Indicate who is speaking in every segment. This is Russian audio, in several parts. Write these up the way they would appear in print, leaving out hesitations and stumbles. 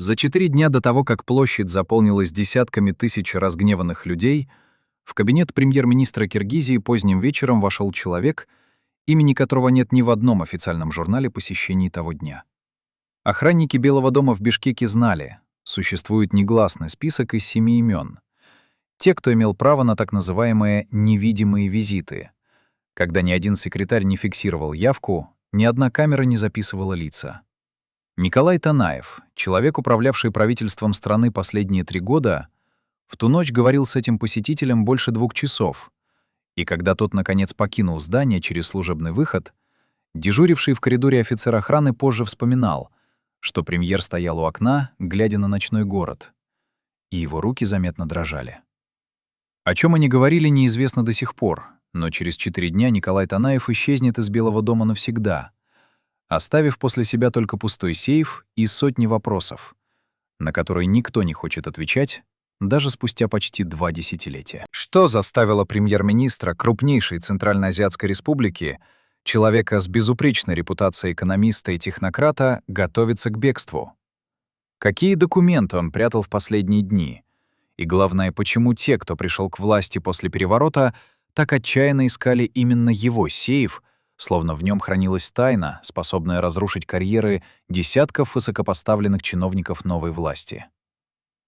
Speaker 1: За 4 дня до того, как площадь заполнилась десятками тысяч разгневанных людей, в кабинет премьер-министра Киргизии поздним вечером вошел человек, имени которого нет ни в одном официальном журнале посещений того дня. Охранники Белого дома в Бишкеке знали, существует негласный список из 7 имен. Те, кто имел право на так называемые «невидимые визиты», когда ни один секретарь не фиксировал явку, ни одна камера не записывала лица. Николай Танаев, человек, управлявший правительством страны последние 3 года, в ту ночь говорил с этим посетителем больше 2 часов, и когда тот, наконец, покинул здание через служебный выход, дежуривший в коридоре офицер охраны позже вспоминал, что премьер стоял у окна, глядя на ночной город, и его руки заметно дрожали. О чем они говорили, неизвестно до сих пор, но через 4 дня Николай Танаев исчезнет из Белого дома навсегда, оставив после себя только пустой сейф и сотни вопросов, на которые никто не хочет отвечать, даже спустя почти 2 десятилетия. Что заставило премьер-министра крупнейшей Центральноазиатской республики, человека с безупречной репутацией экономиста и технократа, готовиться к бегству? Какие документы он прятал в последние дни? И главное, почему те, кто пришел к власти после переворота, так отчаянно искали именно его сейф, словно в нем хранилась тайна, способная разрушить карьеры десятков высокопоставленных чиновников новой власти?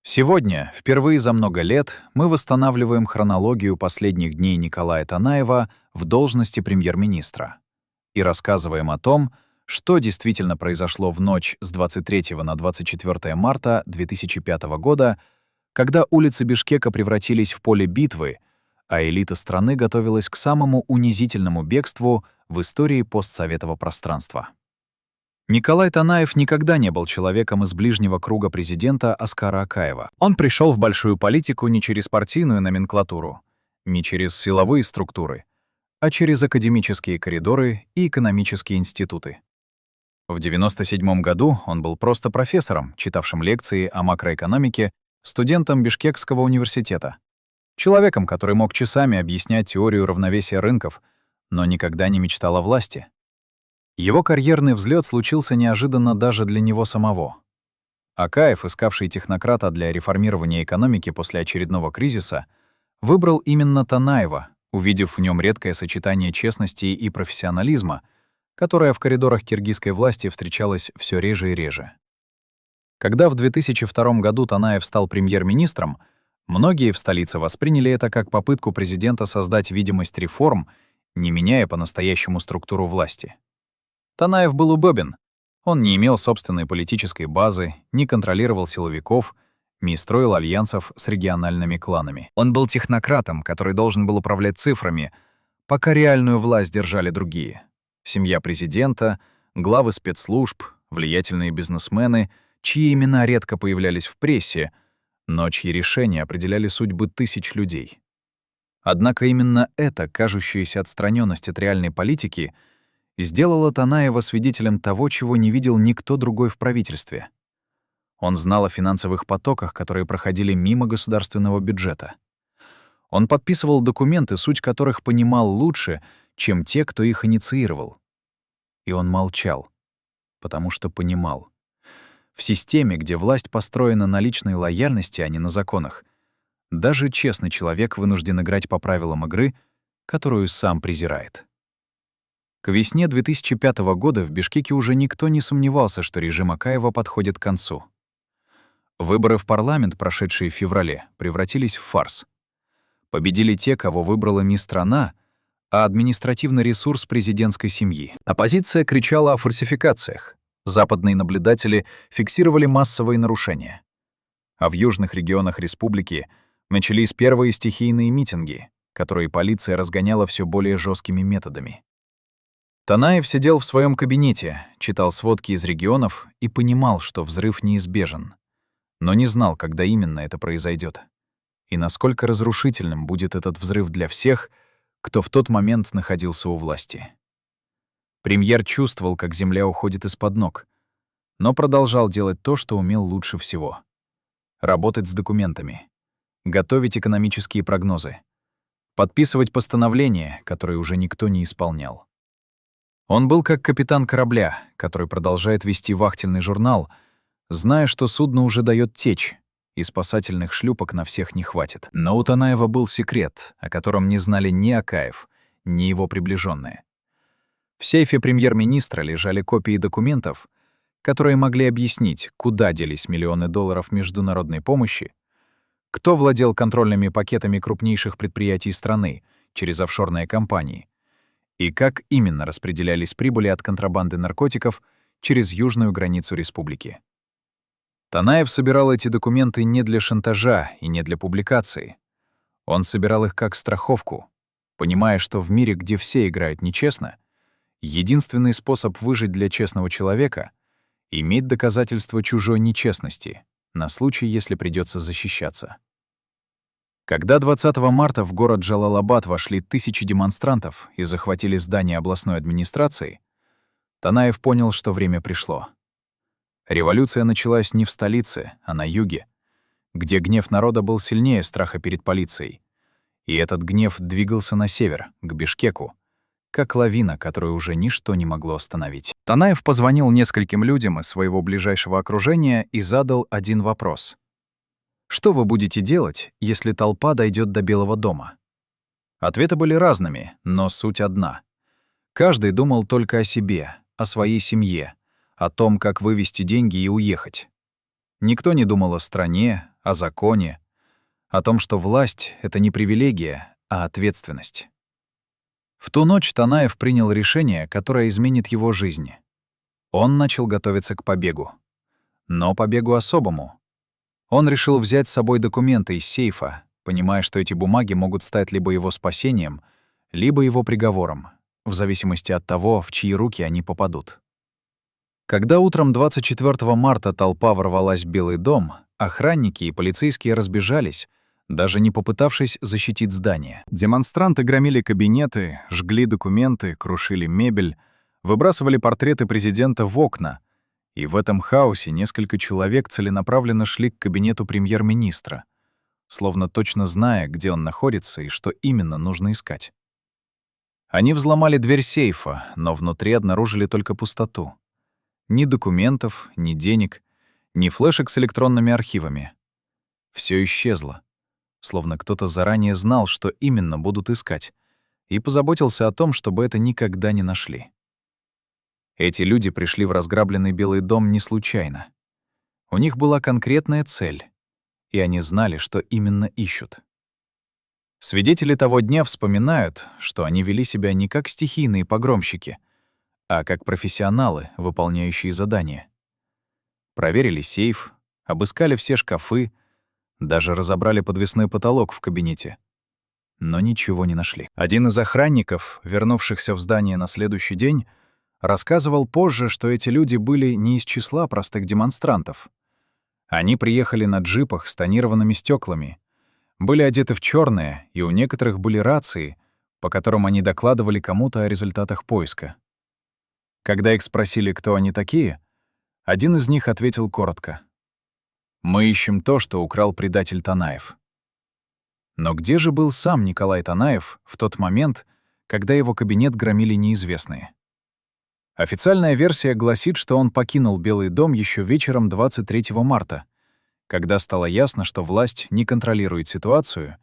Speaker 1: Сегодня, впервые за много лет, мы восстанавливаем хронологию последних дней Николая Танаева в должности премьер-министра и рассказываем о том, что действительно произошло в ночь с 23 на 24 марта 2005 года, когда улицы Бишкека превратились в поле битвы, а элита страны готовилась к самому унизительному бегству в истории постсоветского пространства. Николай Танаев никогда не был человеком из ближнего круга президента Аскара Акаева. Он пришел в большую политику не через партийную номенклатуру, не через силовые структуры, а через академические коридоры и экономические институты. В 1997 году он был просто профессором, читавшим лекции о макроэкономике, студентом Бишкекского университета, человеком, который мог часами объяснять теорию равновесия рынков, но никогда не мечтал о власти. Его карьерный взлет случился неожиданно даже для него самого. Акаев, искавший технократа для реформирования экономики после очередного кризиса, выбрал именно Танаева, увидев в нем редкое сочетание честности и профессионализма, которое в коридорах киргизской власти встречалось все реже и реже. Когда в 2002 году Танаев стал премьер-министром, многие в столице восприняли это как попытку президента создать видимость реформ, не меняя по-настоящему структуру власти. Танаев был удобен. Он не имел собственной политической базы, не контролировал силовиков, не строил альянсов с региональными кланами. Он был технократом, который должен был управлять цифрами, пока реальную власть держали другие. Семья президента, главы спецслужб, влиятельные бизнесмены, чьи имена редко появлялись в прессе, но чьи решения определяли судьбы тысяч людей. Однако именно эта кажущаяся отстраненность от реальной политики сделала Танаева свидетелем того, чего не видел никто другой в правительстве. Он знал о финансовых потоках, которые проходили мимо государственного бюджета. Он подписывал документы, суть которых понимал лучше, чем те, кто их инициировал. И он молчал, потому что понимал. В системе, где власть построена на личной лояльности, а не на законах, даже честный человек вынужден играть по правилам игры, которую сам презирает. К весне 2005 года в Бишкеке уже никто не сомневался, что режим Акаева подходит к концу. Выборы в парламент, прошедшие в феврале, превратились в фарс. Победили те, кого выбрала не страна, а административный ресурс президентской семьи. Оппозиция кричала о фальсификациях. Западные наблюдатели фиксировали массовые нарушения. А в южных регионах республики начались первые стихийные митинги, которые полиция разгоняла все более жесткими методами. Танаев сидел в своем кабинете, читал сводки из регионов и понимал, что взрыв неизбежен, но не знал, когда именно это произойдет и насколько разрушительным будет этот взрыв для всех, кто в тот момент находился у власти. Премьер чувствовал, как земля уходит из-под ног, но продолжал делать то, что умел лучше всего — работать с документами, готовить экономические прогнозы, подписывать постановления, которые уже никто не исполнял. Он был как капитан корабля, который продолжает вести вахтенный журнал, зная, что судно уже дает течь, и спасательных шлюпок на всех не хватит. Но у Танаева был секрет, о котором не знали ни Акаев, ни его приближенные. В сейфе премьер-министра лежали копии документов, которые могли объяснить, куда делись миллионы долларов международной помощи, кто владел контрольными пакетами крупнейших предприятий страны через офшорные компании, и как именно распределялись прибыли от контрабанды наркотиков через южную границу республики. Танаев собирал эти документы не для шантажа и не для публикации. Он собирал их как страховку, понимая, что в мире, где все играют нечестно, единственный способ выжить для честного человека — иметь доказательства чужой нечестности на случай, если придется защищаться. Когда 20 марта в город Джалалабад вошли тысячи демонстрантов и захватили здание областной администрации, Танаев понял, что время пришло. Революция началась не в столице, а на юге, где гнев народа был сильнее страха перед полицией. И этот гнев двигался на север, к Бишкеку, как лавина, которую уже ничто не могло остановить. Танаев позвонил нескольким людям из своего ближайшего окружения и задал один вопрос. «Что вы будете делать, если толпа дойдет до Белого дома?» Ответы были разными, но суть одна. Каждый думал только о себе, о своей семье, о том, как вывести деньги и уехать. Никто не думал о стране, о законе, о том, что власть — это не привилегия, а ответственность. В ту ночь Танаев принял решение, которое изменит его жизнь. Он начал готовиться к побегу. Но побегу особому. Он решил взять с собой документы из сейфа, понимая, что эти бумаги могут стать либо его спасением, либо его приговором, в зависимости от того, в чьи руки они попадут. Когда утром 24 марта толпа ворвалась в Белый дом, охранники и полицейские разбежались, даже не попытавшись защитить здание. Демонстранты громили кабинеты, жгли документы, крушили мебель, выбрасывали портреты президента в окна, и в этом хаосе несколько человек целенаправленно шли к кабинету премьер-министра, словно точно зная, где он находится и что именно нужно искать. Они взломали дверь сейфа, но внутри обнаружили только пустоту. Ни документов, ни денег, ни флешек с электронными архивами. Всё исчезло, словно кто-то заранее знал, что именно будут искать, и позаботился о том, чтобы это никогда не нашли. Эти люди пришли в разграбленный Белый дом не случайно. У них была конкретная цель, и они знали, что именно ищут. Свидетели того дня вспоминают, что они вели себя не как стихийные погромщики, а как профессионалы, выполняющие задания. Проверили сейф, обыскали все шкафы, даже разобрали подвесной потолок в кабинете. Но ничего не нашли. Один из охранников, вернувшихся в здание на следующий день, рассказывал позже, что эти люди были не из числа простых демонстрантов. Они приехали на джипах с тонированными стеклами, были одеты в черное, и у некоторых были рации, по которым они докладывали кому-то о результатах поиска. Когда их спросили, кто они такие, один из них ответил коротко: «Мы ищем то, что украл предатель Танаев». Но где же был сам Николай Танаев в тот момент, когда его кабинет громили неизвестные? Официальная версия гласит, что он покинул Белый дом еще вечером 23 марта, когда стало ясно, что власть не контролирует ситуацию,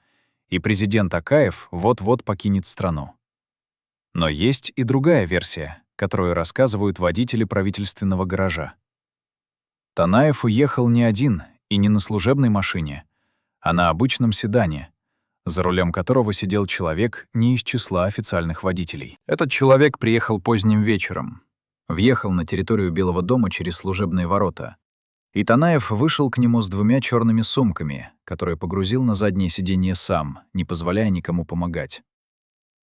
Speaker 1: и президент Акаев вот-вот покинет страну. Но есть и другая версия, которую рассказывают водители правительственного гаража. Танаев уехал не один и не на служебной машине, а на обычном седане, за рулем которого сидел человек не из числа официальных водителей. Этот человек приехал поздним вечером, въехал на территорию Белого дома через служебные ворота, и Танаев вышел к нему с 2 черными сумками, которые погрузил на заднее сиденье сам, не позволяя никому помогать.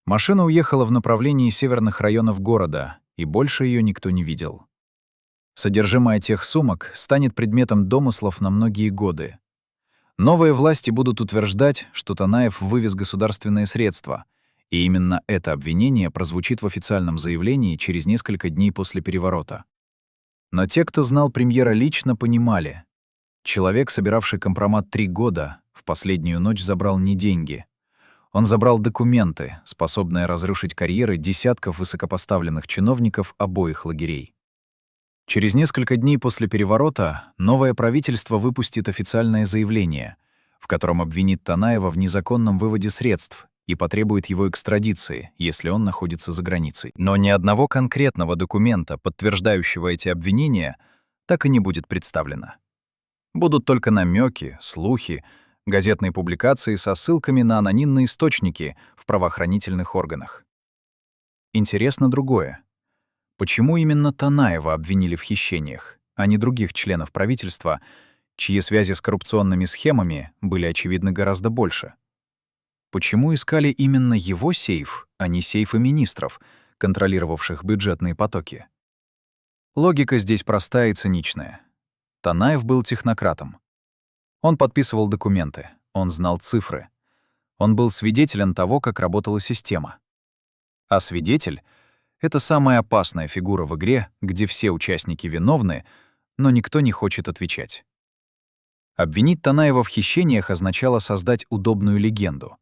Speaker 1: Машина уехала в направлении северных районов города, и больше ее никто не видел. Содержимое тех сумок станет предметом домыслов на многие годы. Новые власти будут утверждать, что Танаев вывез государственные средства, и именно это обвинение прозвучит в официальном заявлении через несколько дней после переворота. Но те, кто знал премьера лично, понимали: человек, собиравший компромат 3 года, в последнюю ночь забрал не деньги. Он забрал документы, способные разрушить карьеры десятков высокопоставленных чиновников обоих лагерей. Через несколько дней после переворота новое правительство выпустит официальное заявление, в котором обвинит Танаева в незаконном выводе средств и потребует его экстрадиции, если он находится за границей. Но ни одного конкретного документа, подтверждающего эти обвинения, так и не будет представлено. Будут только намеки, слухи, газетные публикации со ссылками на анонимные источники в правоохранительных органах. Интересно другое. Почему именно Танаева обвинили в хищениях, а не других членов правительства, чьи связи с коррупционными схемами были очевидны гораздо больше? Почему искали именно его сейф, а не сейфы министров, контролировавших бюджетные потоки? Логика здесь простая и циничная. Танаев был технократом. Он подписывал документы, он знал цифры. Он был свидетелем того, как работала система. А свидетель — это самая опасная фигура в игре, где все участники виновны, но никто не хочет отвечать. Обвинить Танаева в хищениях означало создать удобную легенду.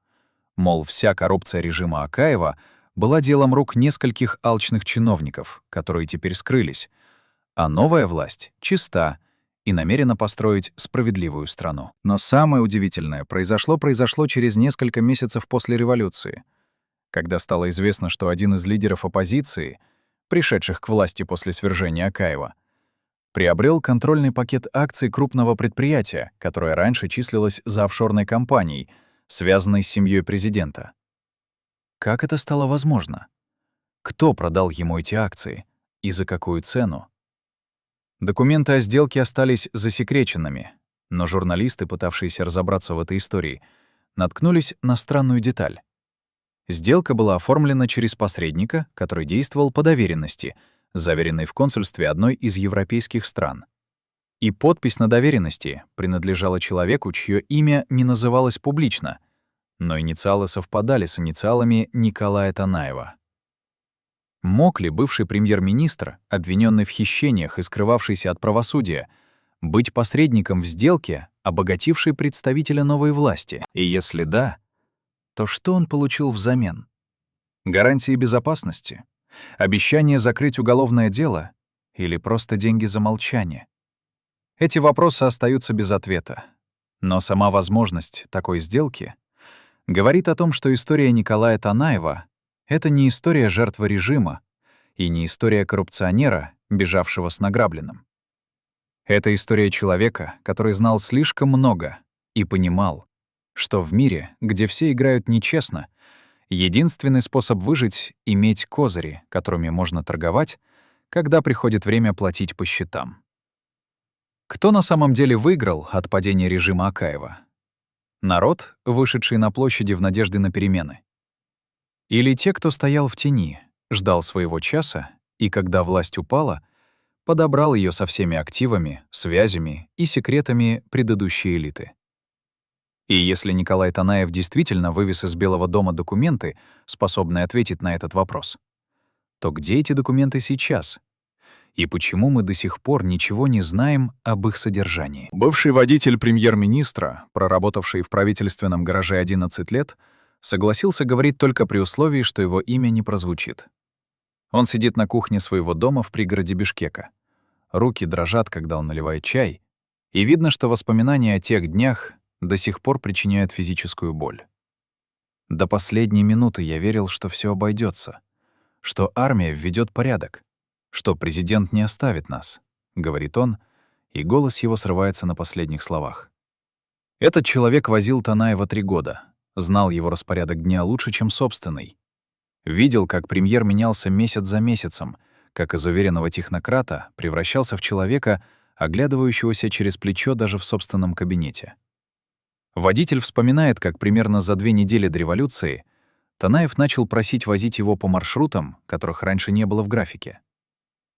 Speaker 1: Мол, вся коррупция режима Акаева была делом рук нескольких алчных чиновников, которые теперь скрылись, а новая власть чиста и намерена построить справедливую страну. Но самое удивительное произошло через несколько месяцев после революции, когда стало известно, что один из лидеров оппозиции, пришедших к власти после свержения Акаева, приобрел контрольный пакет акций крупного предприятия, которое раньше числилось за офшорной компанией, связанной с семьей президента. Как это стало возможно? Кто продал ему эти акции? И за какую цену? Документы о сделке остались засекреченными, но журналисты, пытавшиеся разобраться в этой истории, наткнулись на странную деталь. Сделка была оформлена через посредника, который действовал по доверенности, заверенной в консульстве одной из европейских стран. И подпись на доверенности принадлежала человеку, чье имя не называлось публично, но инициалы совпадали с инициалами Николая Танаева. Мог ли бывший премьер-министр, обвиненный в хищениях и скрывавшийся от правосудия, быть посредником в сделке, обогатившей представителя новой власти? И если да, то что он получил взамен? Гарантии безопасности? Обещание закрыть уголовное дело? Или просто деньги за молчание? Эти вопросы остаются без ответа. Но сама возможность такой сделки говорит о том, что история Николая Танаева — это не история жертвы режима и не история коррупционера, бежавшего с награбленным. Это история человека, который знал слишком много и понимал, что в мире, где все играют нечестно, единственный способ выжить — иметь козыри, которыми можно торговать, когда приходит время платить по счетам. Кто на самом деле выиграл от падения режима Акаева? Народ, вышедший на площади в надежде на перемены? Или те, кто стоял в тени, ждал своего часа и, когда власть упала, подобрал ее со всеми активами, связями и секретами предыдущей элиты? И если Николай Танаев действительно вывез из Белого дома документы, способные ответить на этот вопрос, то где эти документы сейчас? И почему мы до сих пор ничего не знаем об их содержании? Бывший водитель премьер-министра, проработавший в правительственном гараже 11 лет, согласился говорить только при условии, что его имя не прозвучит. Он сидит на кухне своего дома в пригороде Бишкека. Руки дрожат, когда он наливает чай, и видно, что воспоминания о тех днях до сих пор причиняют физическую боль. До последней минуты я верил, что все обойдется, что армия введет порядок, что президент не оставит нас, — говорит он, и голос его срывается на последних словах. Этот человек возил Танаева 3 года, знал его распорядок дня лучше, чем собственный. Видел, как премьер менялся месяц за месяцем, как из уверенного технократа превращался в человека, оглядывающегося через плечо даже в собственном кабинете. Водитель вспоминает, как примерно за 2 недели до революции Танаев начал просить возить его по маршрутам, которых раньше не было в графике.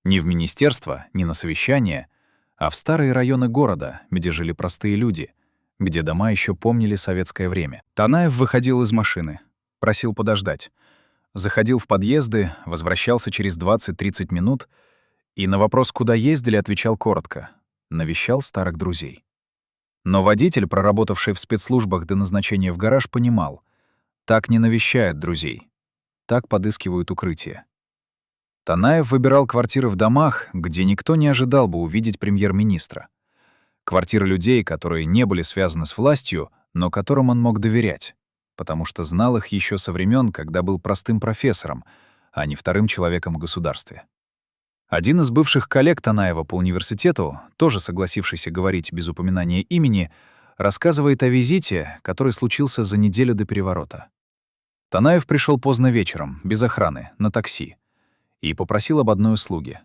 Speaker 1: Не в министерство, не на совещание, а в старые районы города, где жили простые люди, где дома еще помнили советское время. Танаев выходил из машины, просил подождать, заходил в подъезды, возвращался через 20-30 минут и на вопрос, куда ездили, отвечал коротко: навещал старых друзей. Но водитель, проработавший в спецслужбах до назначения в гараж, понимал — так не навещают друзей, так подыскивают укрытие. Танаев выбирал квартиры в домах, где никто не ожидал бы увидеть премьер-министра. Квартиры людей, которые не были связаны с властью, но которым он мог доверять, потому что знал их еще со времен, когда был простым профессором, а не вторым человеком в государстве. Один из бывших коллег Танаева по университету, тоже согласившийся говорить без упоминания имени, рассказывает о визите, который случился за неделю до переворота. Танаев пришел поздно вечером, без охраны, на такси, и попросил об одной услуге.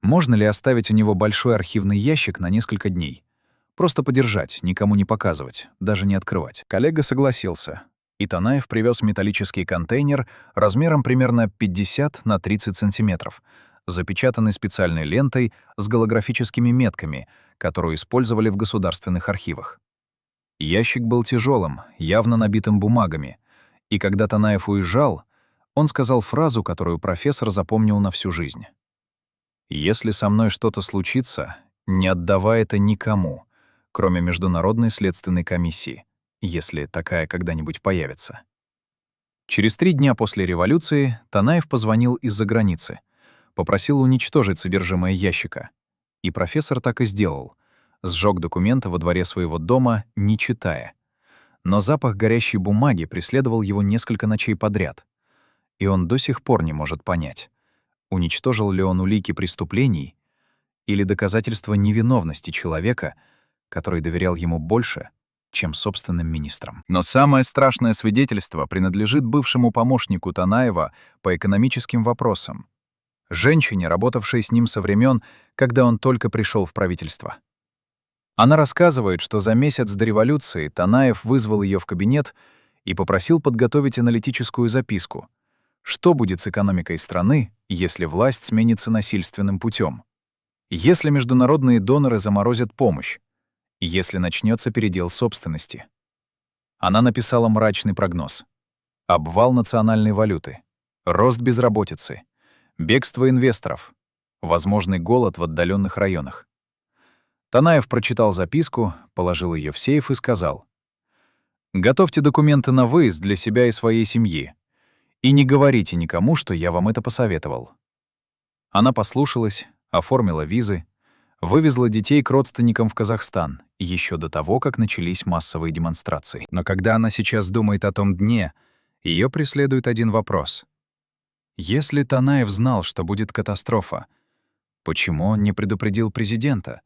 Speaker 1: Можно ли оставить у него большой архивный ящик на несколько дней? Просто подержать, никому не показывать, даже не открывать. Коллега согласился, и Танаев привез металлический контейнер размером примерно 50 на 30 сантиметров, запечатанный специальной лентой с голографическими метками, которую использовали в государственных архивах. Ящик был тяжелым, явно набитым бумагами, и когда Танаев уезжал, он сказал фразу, которую профессор запомнил на всю жизнь. «Если со мной что-то случится, не отдавай это никому, кроме Международной следственной комиссии, если такая когда-нибудь появится». Через 3 дня после революции Танаев позвонил из-за границы, попросил уничтожить содержимое ящика. И профессор так и сделал. Сжёг документы во дворе своего дома, не читая. Но запах горящей бумаги преследовал его несколько ночей подряд. И он до сих пор не может понять, уничтожил ли он улики преступлений или доказательства невиновности человека, который доверял ему больше, чем собственным министрам. Но самое страшное свидетельство принадлежит бывшему помощнику Танаева по экономическим вопросам, женщине, работавшей с ним со времен, когда он только пришел в правительство. Она рассказывает, что за месяц до революции Танаев вызвал ее в кабинет и попросил подготовить аналитическую записку. Что будет с экономикой страны, если власть сменится насильственным путем? Если международные доноры заморозят помощь? Если начнется передел собственности? Она написала мрачный прогноз. Обвал национальной валюты, рост безработицы, бегство инвесторов, возможный голод в отдаленных районах. Танаев прочитал записку, положил ее в сейф и сказал: «Готовьте документы на выезд для себя и своей семьи. И не говорите никому, что я вам это посоветовал». Она послушалась, оформила визы, вывезла детей к родственникам в Казахстан еще до того, как начались массовые демонстрации. Но когда она сейчас думает о том дне, ее преследует один вопрос. Если Танаев знал, что будет катастрофа, почему он не предупредил президента?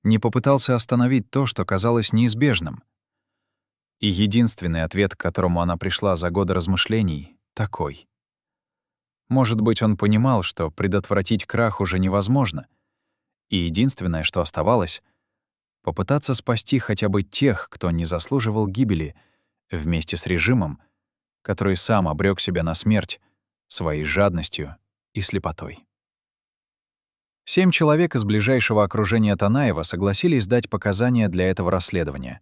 Speaker 1: Не попытался остановить то, что казалось неизбежным? И единственный ответ, к которому она пришла за годы размышлений, такой. Может быть, он понимал, что предотвратить крах уже невозможно, и единственное, что оставалось — попытаться спасти хотя бы тех, кто не заслуживал гибели, вместе с режимом, который сам обрек себя на смерть своей жадностью и слепотой. 7 человек из ближайшего окружения Танаева согласились дать показания для этого расследования.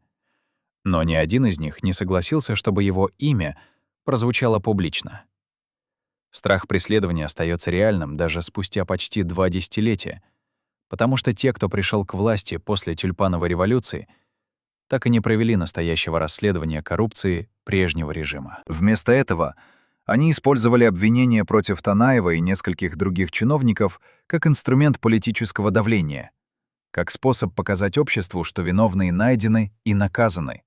Speaker 1: Но ни один из них не согласился, чтобы его имя прозвучало публично. Страх преследования остается реальным даже спустя почти 2 десятилетия, потому что те, кто пришел к власти после тюльпановой революции, так и не провели настоящего расследования коррупции прежнего режима. Вместо этого они использовали обвинения против Танаева и нескольких других чиновников как инструмент политического давления, как способ показать обществу, что виновные найдены и наказаны,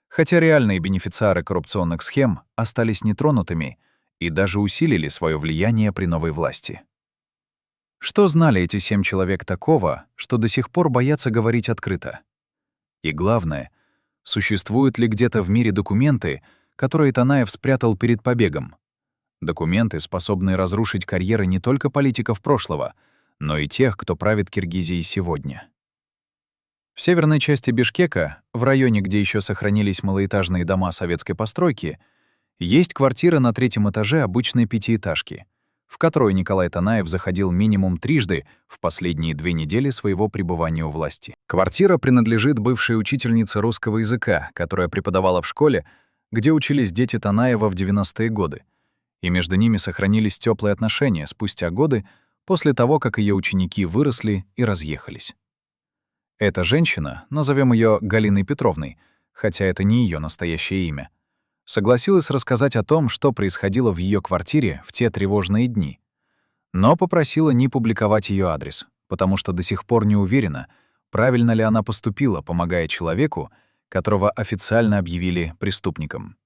Speaker 1: хотя реальные бенефициары коррупционных схем остались нетронутыми и даже усилили свое влияние при новой власти. Что знали эти 7 человек такого, что до сих пор боятся говорить открыто? И главное, существуют ли где-то в мире документы, которые Танаев спрятал перед побегом? Документы, способные разрушить карьеры не только политиков прошлого, но и тех, кто правит Киргизией сегодня. В северной части Бишкека, в районе, где еще сохранились малоэтажные дома советской постройки, есть квартира на 3-м этаже обычной пятиэтажки, в которую Николай Танаев заходил минимум 3 в последние 2 недели своего пребывания у власти. Квартира принадлежит бывшей учительнице русского языка, которая преподавала в школе, где учились дети Танаева в 90-е годы, и между ними сохранились теплые отношения спустя годы после того, как ее ученики выросли и разъехались. Эта женщина, назовем ее Галиной Петровной, хотя это не ее настоящее имя, согласилась рассказать о том, что происходило в ее квартире в те тревожные дни. но попросила не публиковать ее адрес, потому что до сих пор не уверена, правильно ли она поступила, помогая человеку, которого официально объявили преступником.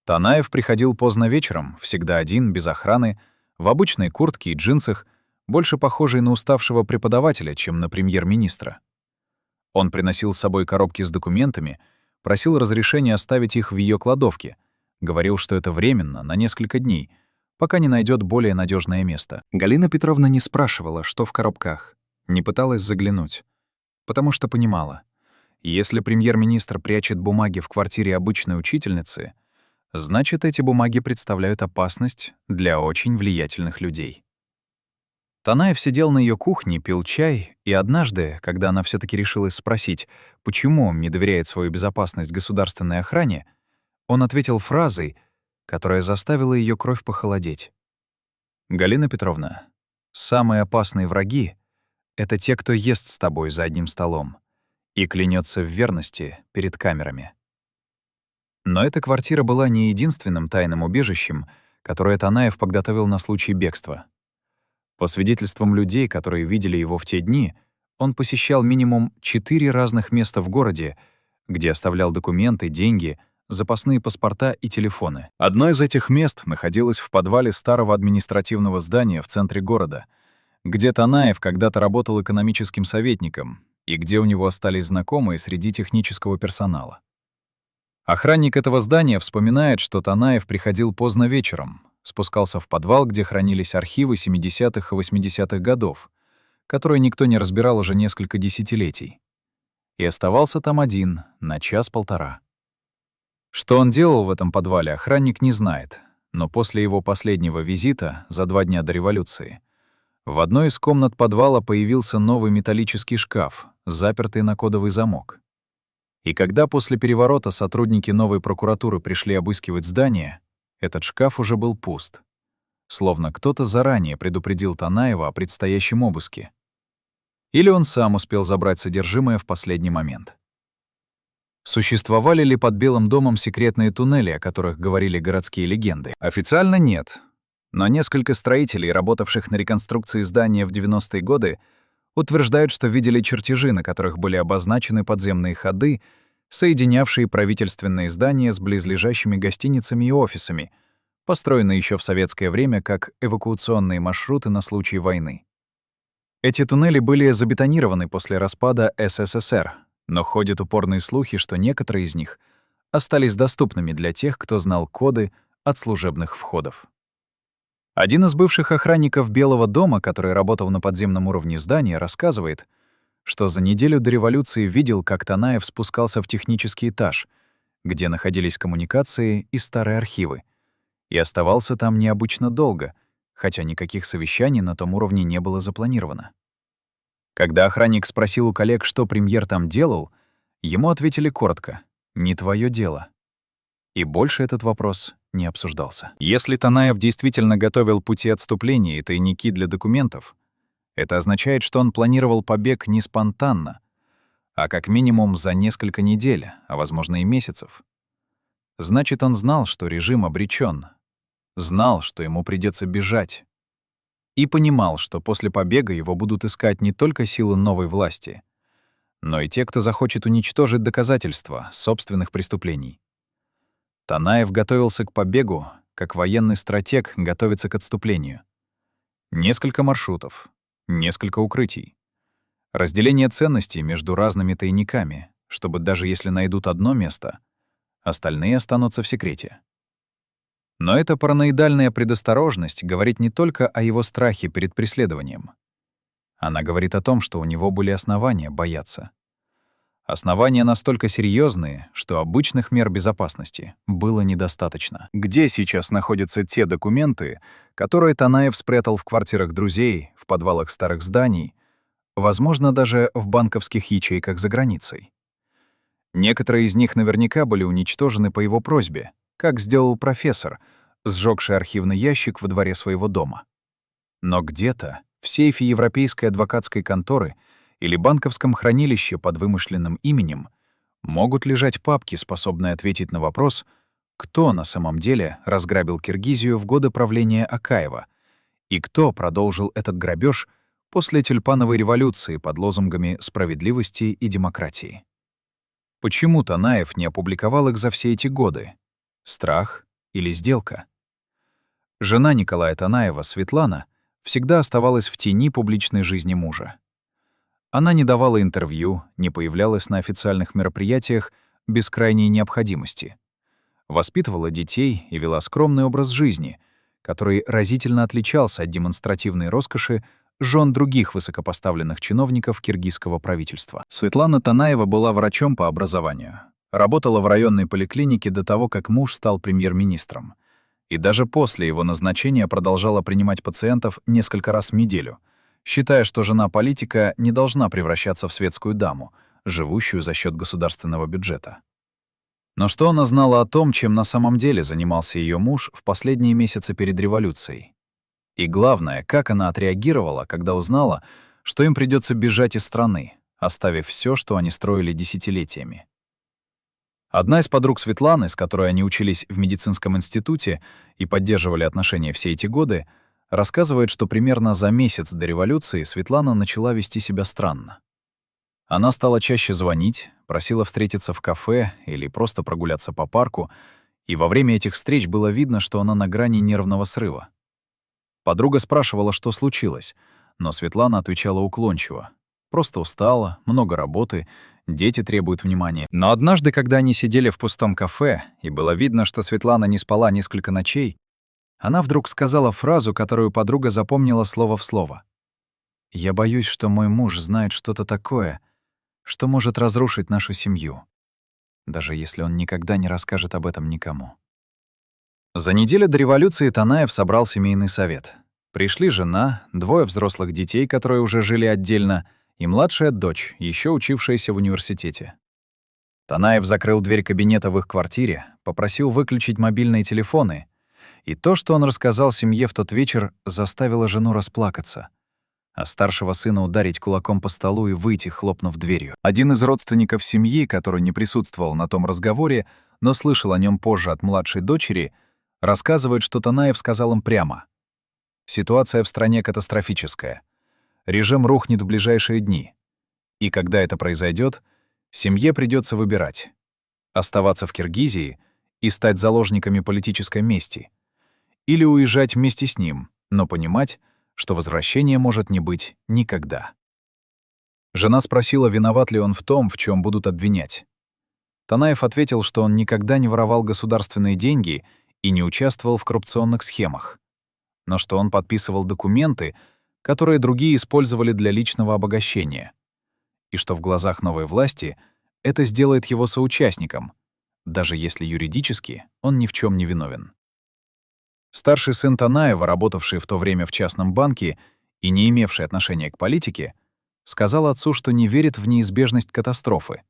Speaker 1: Танаев приходил поздно вечером, всегда один, без охраны, в обычной куртке и джинсах, больше похожий на уставшего преподавателя, чем на премьер-министра. Он приносил с собой коробки с документами, просил разрешения оставить их в ее кладовке, говорил, что это временно, на несколько дней, пока не найдет более надежное место. Галина Петровна не спрашивала, что в коробках, не пыталась заглянуть, потому что понимала, если премьер-министр прячет бумаги в квартире обычной учительницы, значит, эти бумаги представляют опасность для очень влиятельных людей. Танаев сидел на ее кухне, пил чай, и однажды, когда она все таки решилась спросить, почему он не доверяет свою безопасность государственной охране, он ответил фразой, которая заставила ее кровь похолодеть. «Галина Петровна, самые опасные враги — это те, кто ест с тобой за одним столом и клянется в верности перед камерами». Но эта квартира была не единственным тайным убежищем, которое Танаев подготовил на случай бегства. По свидетельствам людей, которые видели его в те дни, он посещал минимум 4 разных места в городе, где оставлял документы, деньги, запасные паспорта и телефоны. Одно из этих мест находилось в подвале старого административного здания в центре города, где Танаев когда-то работал экономическим советником и где у него остались знакомые среди технического персонала. Охранник этого здания вспоминает, что Танаев приходил поздно вечером, спускался в подвал, где хранились архивы 70-х и 80-х годов, которые никто не разбирал уже несколько десятилетий, и оставался там один на час-полтора. Что он делал в этом подвале, охранник не знает, но после его последнего визита, за 2 дня до революции, в одной из комнат подвала появился новый металлический шкаф, запертый на кодовый замок. И когда после переворота сотрудники новой прокуратуры пришли обыскивать здание, этот шкаф уже был пуст. Словно кто-то заранее предупредил Танаева о предстоящем обыске. Или он сам успел забрать содержимое в последний момент. Существовали ли под Белым домом секретные туннели, о которых говорили городские легенды? Официально нет. Но несколько строителей, работавших на реконструкции здания в 90-е годы, утверждают, что видели чертежи, на которых были обозначены подземные ходы, соединявшие правительственные здания с близлежащими гостиницами и офисами, построенные еще в советское время как эвакуационные маршруты на случай войны. Эти туннели были забетонированы после распада СССР, но ходят упорные слухи, что некоторые из них остались доступными для тех, кто знал коды от служебных входов. Один из бывших охранников Белого дома, который работал на подземном уровне здания, рассказывает, что за неделю до революции видел, как Танаев спускался в технический этаж, где находились коммуникации и старые архивы, и оставался там необычно долго, хотя никаких совещаний на том уровне не было запланировано. Когда охранник спросил у коллег, что премьер там делал, ему ответили коротко: «Не твое дело». И больше этот вопрос не обсуждался. Если Танаев действительно готовил пути отступления и тайники для документов, это означает, что он планировал побег не спонтанно, а как минимум за несколько недель, а возможно и месяцев. Значит, он знал, что режим обречен, знал, что ему придется бежать, и понимал, что после побега его будут искать не только силы новой власти, но и те, кто захочет уничтожить доказательства собственных преступлений. Танаев готовился к побегу, как военный стратег готовится к отступлению. Несколько маршрутов, несколько укрытий. Разделение ценностей между разными тайниками, чтобы даже если найдут одно место, остальные останутся в секрете. Но эта параноидальная предосторожность говорит не только о его страхе перед преследованием. Она говорит о том, что у него были основания бояться. Основания настолько серьезные, что обычных мер безопасности было недостаточно. Где сейчас находятся те документы, которые Танаев спрятал в квартирах друзей, в подвалах старых зданий, возможно, даже в банковских ячейках за границей? Некоторые из них наверняка были уничтожены по его просьбе, как сделал профессор, сжёгший архивный ящик во дворе своего дома. Но где-то в сейфе Европейской адвокатской конторы или банковском хранилище под вымышленным именем могут лежать папки, способные ответить на вопрос, кто на самом деле разграбил Киргизию в годы правления Акаева И кто продолжил этот грабеж после тюльпановой революции под лозунгами справедливости и демократии? Почему Танаев не опубликовал их за все эти годы? Страх или сделка? Жена Николая Танаева, Светлана, всегда оставалась в тени публичной жизни мужа. Она не давала интервью, не появлялась на официальных мероприятиях без крайней необходимости. Воспитывала детей и вела скромный образ жизни, который разительно отличался от демонстративной роскоши жен других высокопоставленных чиновников киргизского правительства. Светлана Танаева была врачом по образованию. Работала в районной поликлинике до того, как муж стал премьер-министром. И даже после его назначения продолжала принимать пациентов несколько раз в неделю, считая, что жена политика не должна превращаться в светскую даму, живущую за счет государственного бюджета. Но что она знала о том, чем на самом деле занимался ее муж в последние месяцы перед революцией? И главное, как она отреагировала, когда узнала, что им придется бежать из страны, оставив все, что они строили десятилетиями. Одна из подруг Светланы, с которой они учились в медицинском институте и поддерживали отношения все эти годы, рассказывает, что примерно за месяц до революции Светлана начала вести себя странно. Она стала чаще звонить, просила встретиться в кафе или просто прогуляться по парку, и во время этих встреч было видно, что она на грани нервного срыва. Подруга спрашивала, что случилось, но Светлана отвечала уклончиво. Просто устала, много работы, дети требуют внимания. Но однажды, когда они сидели в пустом кафе, и было видно, что Светлана не спала несколько ночей, она вдруг сказала фразу, которую подруга запомнила слово в слово. «Я боюсь, что мой муж знает что-то такое, что может разрушить нашу семью, даже если он никогда не расскажет об этом никому». За неделю до революции Танаев собрал семейный совет. Пришли жена, двое взрослых детей, которые уже жили отдельно, и младшая дочь, еще учившаяся в университете. Танаев закрыл дверь кабинета в их квартире, попросил выключить мобильные телефоны, и то, что он рассказал семье в тот вечер, заставило жену расплакаться, а старшего сына ударить кулаком по столу и выйти, хлопнув дверью. Один из родственников семьи, который не присутствовал на том разговоре, но слышал о нем позже от младшей дочери, рассказывает, что Танаев сказал им прямо: «Ситуация в стране катастрофическая. Режим рухнет в ближайшие дни. И когда это произойдет, семье придется выбирать: оставаться в Киргизии и стать заложниками политической мести, или уезжать вместе с ним, но понимать, что возвращения может не быть никогда». Жена спросила, виноват ли он в том, в чем будут обвинять. Танаев ответил, что он никогда не воровал государственные деньги и не участвовал в коррупционных схемах, но что он подписывал документы, которые другие использовали для личного обогащения, и что в глазах новой власти это сделает его соучастником, даже если юридически он ни в чем не виновен. Старший сын Танаева, работавший в то время в частном банке и не имевший отношения к политике, сказал отцу, что не верит в неизбежность катастрофы,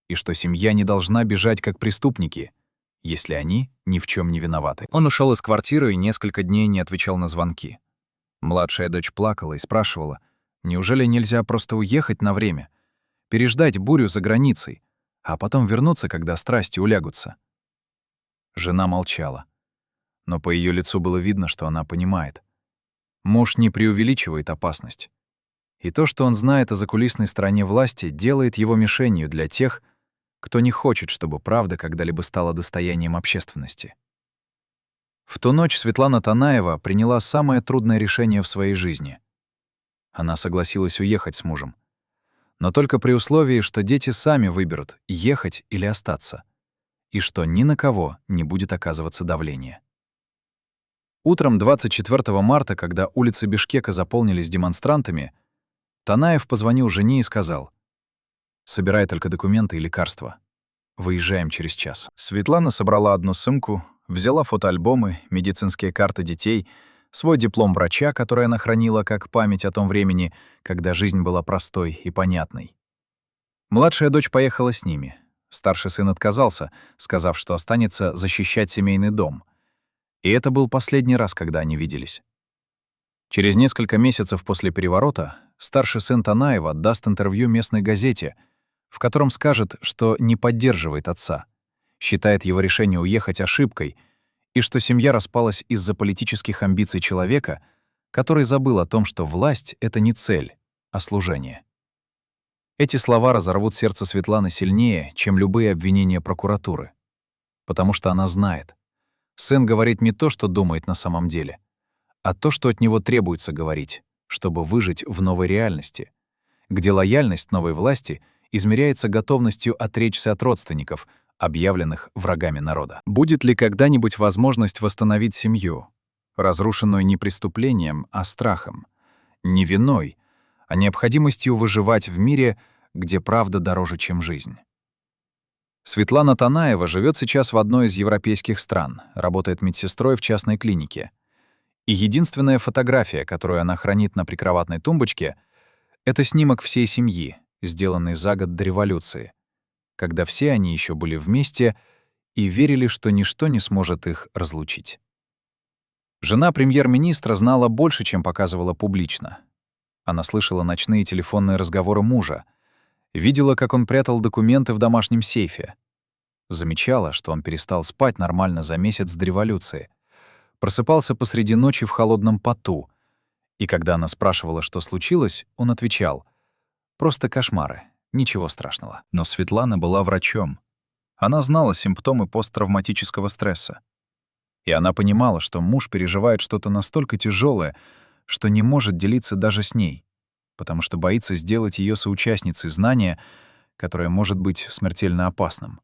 Speaker 1: и что семья не должна бежать как преступники, если они ни в чем не виноваты. Он ушел из квартиры и несколько дней не отвечал на звонки. Младшая дочь плакала и спрашивала, неужели нельзя просто уехать на время, переждать бурю за границей, а потом вернуться, когда страсти улягутся. Жена молчала, но по ее лицу было видно, что она понимает. Муж не преувеличивает опасность. И то, что он знает о закулисной стороне власти, делает его мишенью для тех, кто не хочет, чтобы правда когда-либо стала достоянием общественности. В ту ночь Светлана Танаева приняла самое трудное решение в своей жизни. Она согласилась уехать с мужем, но только при условии, что дети сами выберут, ехать или остаться, и что ни на кого не будет оказываться давление. Утром 24 марта, когда улицы Бишкека заполнились демонстрантами, Танаев позвонил жене и сказал: «Собирай только документы и лекарства. Выезжаем через час». Светлана собрала одну сумку, взяла фотоальбомы, медицинские карты детей, свой диплом врача, который она хранила как память о том времени, когда жизнь была простой и понятной. Младшая дочь поехала с ними. Старший сын отказался, сказав, что останется защищать семейный дом. И это был последний раз, когда они виделись. Через несколько месяцев после переворота старший сын Танаева даст интервью местной газете, в котором скажет, что не поддерживает отца, считает его решение уехать ошибкой и что семья распалась из-за политических амбиций человека, который забыл о том, что власть — это не цель, а служение. Эти слова разорвут сердце Светланы сильнее, чем любые обвинения прокуратуры. Потому что она знает. Сын говорит не то, что думает на самом деле, а то, что от него требуется говорить, чтобы выжить в новой реальности, где лояльность новой власти измеряется готовностью отречься от родственников, объявленных врагами народа. Будет ли когда-нибудь возможность восстановить семью, разрушенную не преступлением, а страхом, не виной, а необходимостью выживать в мире, где правда дороже, чем жизнь? Светлана Танаева живет сейчас в одной из европейских стран, работает медсестрой в частной клинике. И единственная фотография, которую она хранит на прикроватной тумбочке, это снимок всей семьи, сделанный за год до революции, когда все они еще были вместе и верили, что ничто не сможет их разлучить. Жена премьер-министра знала больше, чем показывала публично. Она слышала ночные телефонные разговоры мужа, видела, как он прятал документы в домашнем сейфе, замечала, что он перестал спать нормально за месяц до революции, просыпался посреди ночи в холодном поту, и когда она спрашивала, что случилось, он отвечал: «Просто кошмары, ничего страшного». Но Светлана была врачом. Она знала симптомы посттравматического стресса. И она понимала, что муж переживает что-то настолько тяжелое, что не может делиться даже с ней, потому что боится сделать ее соучастницей знания, которое может быть смертельно опасным.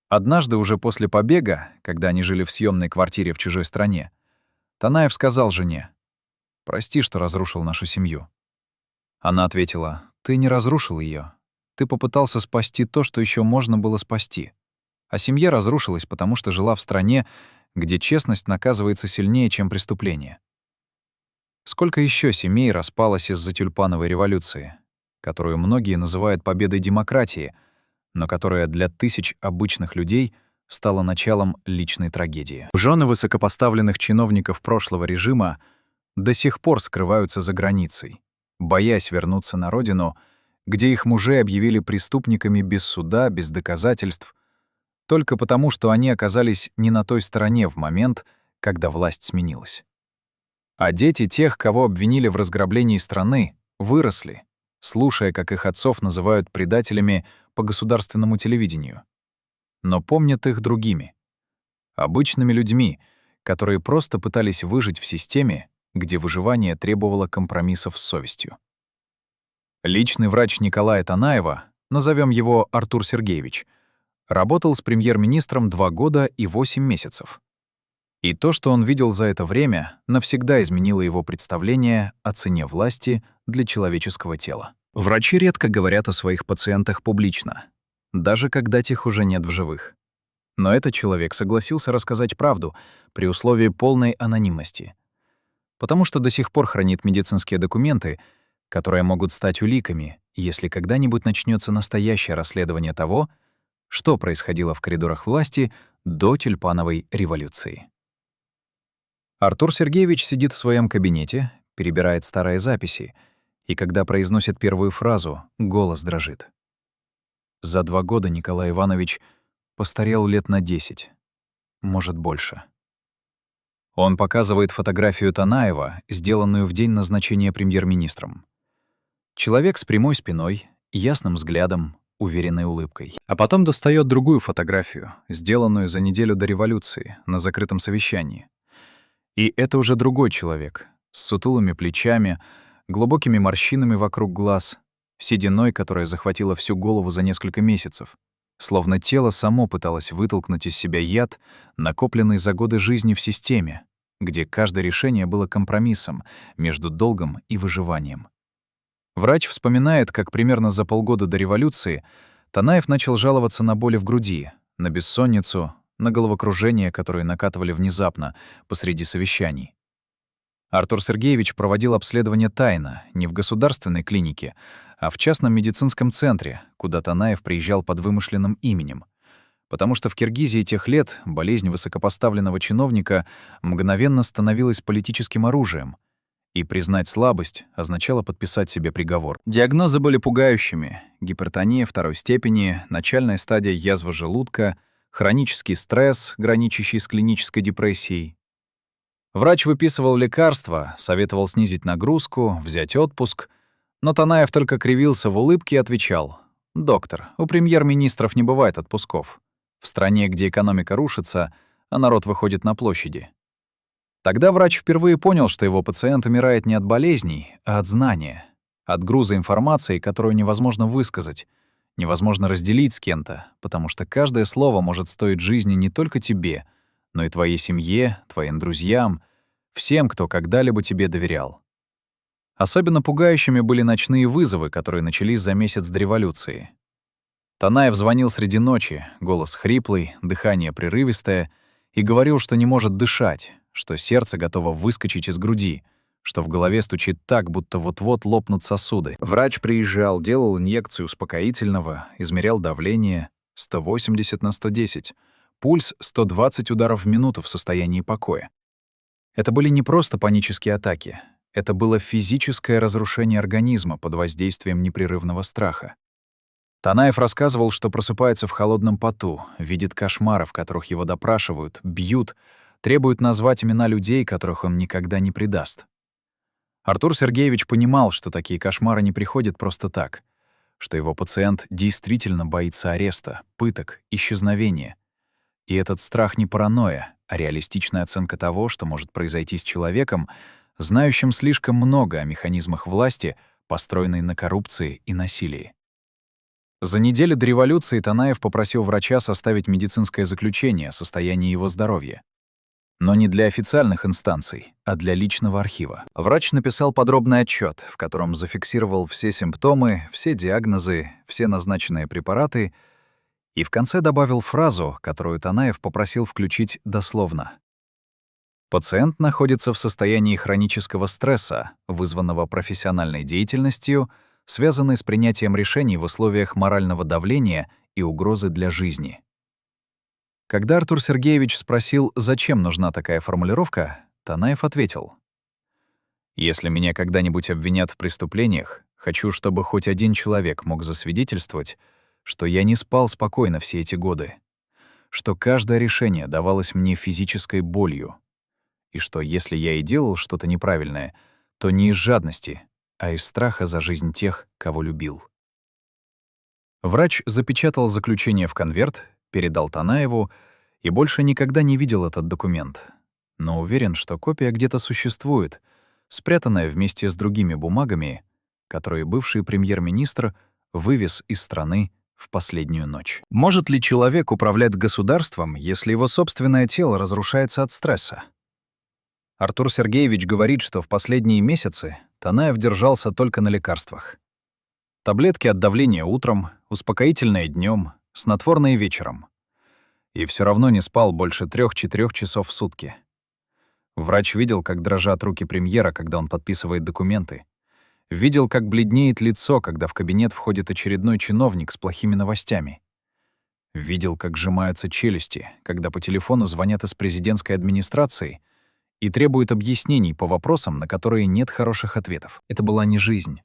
Speaker 1: Однажды уже после побега, когда они жили в съемной квартире в чужой стране, Танаев сказал жене: «Прости, что разрушил нашу семью». Она ответила: «Ты не разрушил ее. Ты попытался спасти то, что еще можно было спасти. А семья разрушилась, потому что жила в стране, где честность наказывается сильнее, чем преступление». Сколько еще семей распалось из-за тюльпановой революции, которую многие называют победой демократии, но которая для тысяч обычных людей стала началом личной трагедии. Жены высокопоставленных чиновников прошлого режима до сих пор скрываются за границей, боясь вернуться на родину, где их мужей объявили преступниками без суда, без доказательств, только потому, что они оказались не на той стороне в момент, когда власть сменилась. А дети тех, кого обвинили в разграблении страны, выросли, слушая, как их отцов называют предателями по государственному телевидению. Но помнят их другими, обычными людьми, которые просто пытались выжить в системе, где выживание требовало компромиссов с совестью. Личный врач Николая Танаева, назовем его Артур Сергеевич, работал с премьер-министром 2 года и 8 месяцев. И то, что он видел за это время, навсегда изменило его представление о цене власти для человеческого тела. Врачи редко говорят о своих пациентах публично, даже когда тех уже нет в живых. Но этот человек согласился рассказать правду при условии полной анонимности, потому что до сих пор хранит медицинские документы, которые могут стать уликами, если когда-нибудь начнется настоящее расследование того, что происходило в коридорах власти до тюльпановой революции. Артур Сергеевич сидит в своем кабинете, перебирает старые записи, и когда произносит первую фразу, голос дрожит. За 2 года Николай Иванович постарел лет на 10, может, больше. Он показывает фотографию Танаева, сделанную в день назначения премьер-министром. Человек с прямой спиной, ясным взглядом, уверенной улыбкой. А потом достает другую фотографию, сделанную за неделю до революции, на закрытом совещании. И это уже другой человек, с сутулыми плечами, глубокими морщинами вокруг глаз, сединой, которая захватила всю голову за несколько месяцев, словно тело само пыталось вытолкнуть из себя яд, накопленный за годы жизни в системе, где каждое решение было компромиссом между долгом и выживанием. Врач вспоминает, как примерно за полгода до революции Танаев начал жаловаться на боли в груди, на бессонницу, на головокружение, которые накатывали внезапно посреди совещаний. Артур Сергеевич проводил обследование тайно, не в государственной клинике, а в частном медицинском центре, куда Танаев приезжал под вымышленным именем, потому что в Киргизии тех лет болезнь высокопоставленного чиновника мгновенно становилась политическим оружием, и признать слабость означало подписать себе приговор. Диагнозы были пугающими: гипертония 2-й степени, начальная стадия язвы желудка, хронический стресс, граничащий с клинической депрессией. Врач выписывал лекарства, советовал снизить нагрузку, взять отпуск, но Танаев только кривился в улыбке и отвечал: «Доктор, у премьер-министров не бывает отпусков. В стране, где экономика рушится, а народ выходит на площади». Тогда врач впервые понял, что его пациент умирает не от болезней, а от знания, от груза информации, которую невозможно высказать, невозможно разделить с кем-то, потому что каждое слово может стоить жизни не только тебе, но и твоей семье, твоим друзьям, всем, кто когда-либо тебе доверял. Особенно пугающими были ночные вызовы, которые начались за месяц до революции. Танаев звонил среди ночи, голос хриплый, дыхание прерывистое, и говорил, что не может дышать, что сердце готово выскочить из груди, что в голове стучит так, будто вот-вот лопнут сосуды. Врач приезжал, делал инъекцию успокоительного, измерял давление 180 на 110, пульс 120 ударов в минуту в состоянии покоя. Это были не просто панические атаки, это было физическое разрушение организма под воздействием непрерывного страха. Танаев рассказывал, что просыпается в холодном поту, видит кошмары, в которых его допрашивают, бьют, требуют назвать имена людей, которых он никогда не предаст. Артур Сергеевич понимал, что такие кошмары не приходят просто так, что его пациент действительно боится ареста, пыток, исчезновения. И этот страх не паранойя, а реалистичная оценка того, что может произойти с человеком, знающим слишком много о механизмах власти, построенной на коррупции и насилии. За неделю до революции Танаев попросил врача составить медицинское заключение о состоянии его здоровья. Но не для официальных инстанций, а для личного архива. Врач написал подробный отчет, в котором зафиксировал все симптомы, все диагнозы, все назначенные препараты и в конце добавил фразу, которую Танаев попросил включить дословно. Пациент находится в состоянии хронического стресса, вызванного профессиональной деятельностью, связанной с принятием решений в условиях морального давления и угрозы для жизни. Когда Артур Сергеевич спросил, зачем нужна такая формулировка, Танаев ответил: «Если меня когда-нибудь обвинят в преступлениях, хочу, чтобы хоть один человек мог засвидетельствовать, что я не спал спокойно все эти годы, что каждое решение давалось мне физической болью, и что если я и делал что-то неправильное, то не из жадности, а из страха за жизнь тех, кого любил». Врач запечатал заключение в конверт, передал Танаеву и больше никогда не видел этот документ, но уверен, что копия где-то существует, спрятанная вместе с другими бумагами, которые бывший премьер-министр вывез из страны в последнюю ночь. Может ли человек управлять государством, если его собственное тело разрушается от стресса? Артур Сергеевич говорит, что в последние месяцы Танаев держался только на лекарствах. Таблетки от давления утром, успокоительные днем, снотворные вечером. И все равно не спал больше 3-4 часов в сутки. Врач видел, как дрожат руки премьера, когда он подписывает документы. Видел, как бледнеет лицо, когда в кабинет входит очередной чиновник с плохими новостями. Видел, как сжимаются челюсти, когда по телефону звонят из президентской администрации и требуют объяснений по вопросам, на которые нет хороших ответов. Это была не жизнь.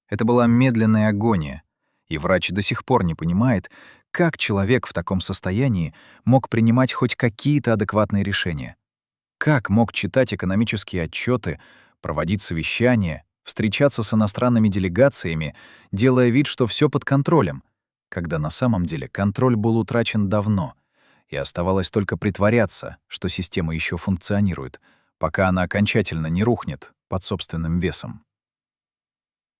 Speaker 1: Это была медленная агония. И врач до сих пор не понимает, как человек в таком состоянии мог принимать хоть какие-то адекватные решения. Как мог читать экономические отчеты, проводить совещания, встречаться с иностранными делегациями, делая вид, что все под контролем, когда на самом деле контроль был утрачен давно, и оставалось только притворяться, что система еще функционирует, пока она окончательно не рухнет под собственным весом.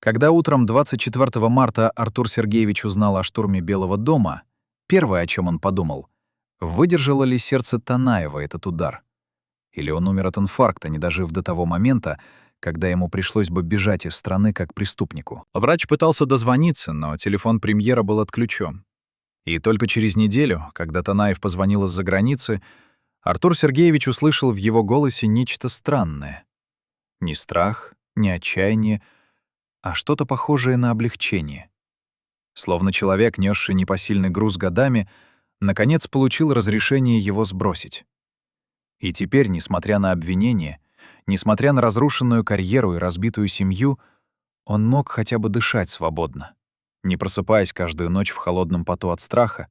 Speaker 1: Когда утром 24 марта Артур Сергеевич узнал о штурме Белого дома, первое, о чем он подумал, выдержало ли сердце Танаева этот удар? Или он умер от инфаркта, не дожив до того момента, когда ему пришлось бы бежать из страны как преступнику? Врач пытался дозвониться, но телефон премьера был отключен. И только через неделю, когда Танаев позвонил из-за границы, Артур Сергеевич услышал в его голосе нечто странное. Не страх, не отчаяние, а что-то похожее на облегчение. Словно человек, несший непосильный груз годами, наконец получил разрешение его сбросить. И теперь, несмотря на обвинения, несмотря на разрушенную карьеру и разбитую семью, он мог хотя бы дышать свободно, не просыпаясь каждую ночь в холодном поту от страха,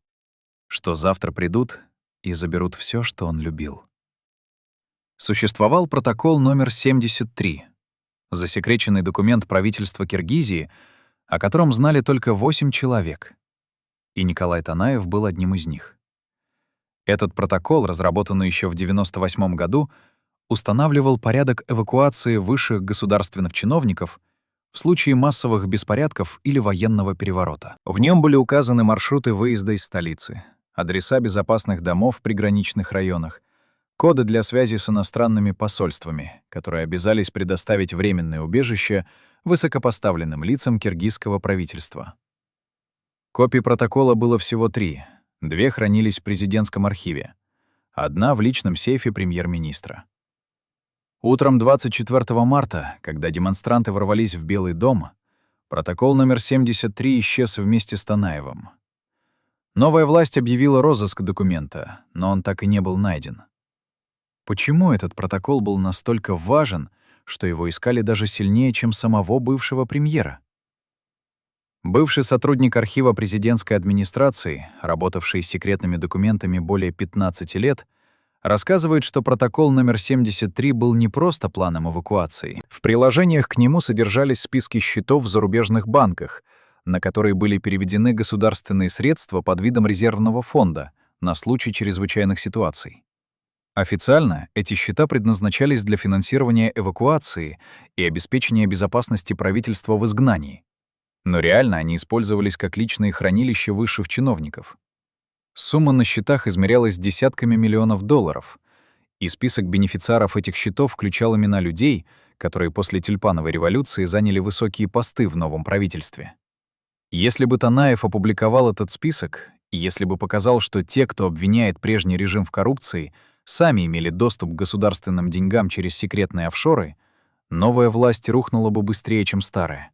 Speaker 1: что завтра придут и заберут все, что он любил. Существовал протокол номер 73, засекреченный документ правительства Киргизии, о котором знали только 8 человек. И Николай Танаев был одним из них. Этот протокол, разработанный еще в 1998 году, устанавливал порядок эвакуации высших государственных чиновников в случае массовых беспорядков или военного переворота. В нем были указаны маршруты выезда из столицы, адреса безопасных домов в приграничных районах, коды для связи с иностранными посольствами, которые обязались предоставить временное убежище высокопоставленным лицам киргизского правительства. Копий протокола было всего 3. 2 хранились в президентском архиве, 1 в личном сейфе премьер-министра. Утром 24 марта, когда демонстранты ворвались в Белый дом, протокол номер 73 исчез вместе с Танаевым. Новая власть объявила розыск документа, но он так и не был найден. Почему этот протокол был настолько важен, что его искали даже сильнее, чем самого бывшего премьера? Бывший сотрудник архива президентской администрации, работавший с секретными документами более 15 лет, рассказывает, что протокол номер 73 был не просто планом эвакуации. В приложениях к нему содержались списки счетов в зарубежных банках, на которые были переведены государственные средства под видом резервного фонда на случай чрезвычайных ситуаций. Официально эти счета предназначались для финансирования эвакуации и обеспечения безопасности правительства в изгнании. Но реально они использовались как личные хранилища высших чиновников. Сумма на счетах измерялась десятками миллионов долларов, и список бенефициаров этих счетов включал имена людей, которые после тюльпановой революции заняли высокие посты в новом правительстве. Если бы Танаев опубликовал этот список, и если бы показал, что те, кто обвиняет прежний режим в коррупции, сами имели доступ к государственным деньгам через секретные офшоры, новая власть рухнула бы быстрее, чем старая.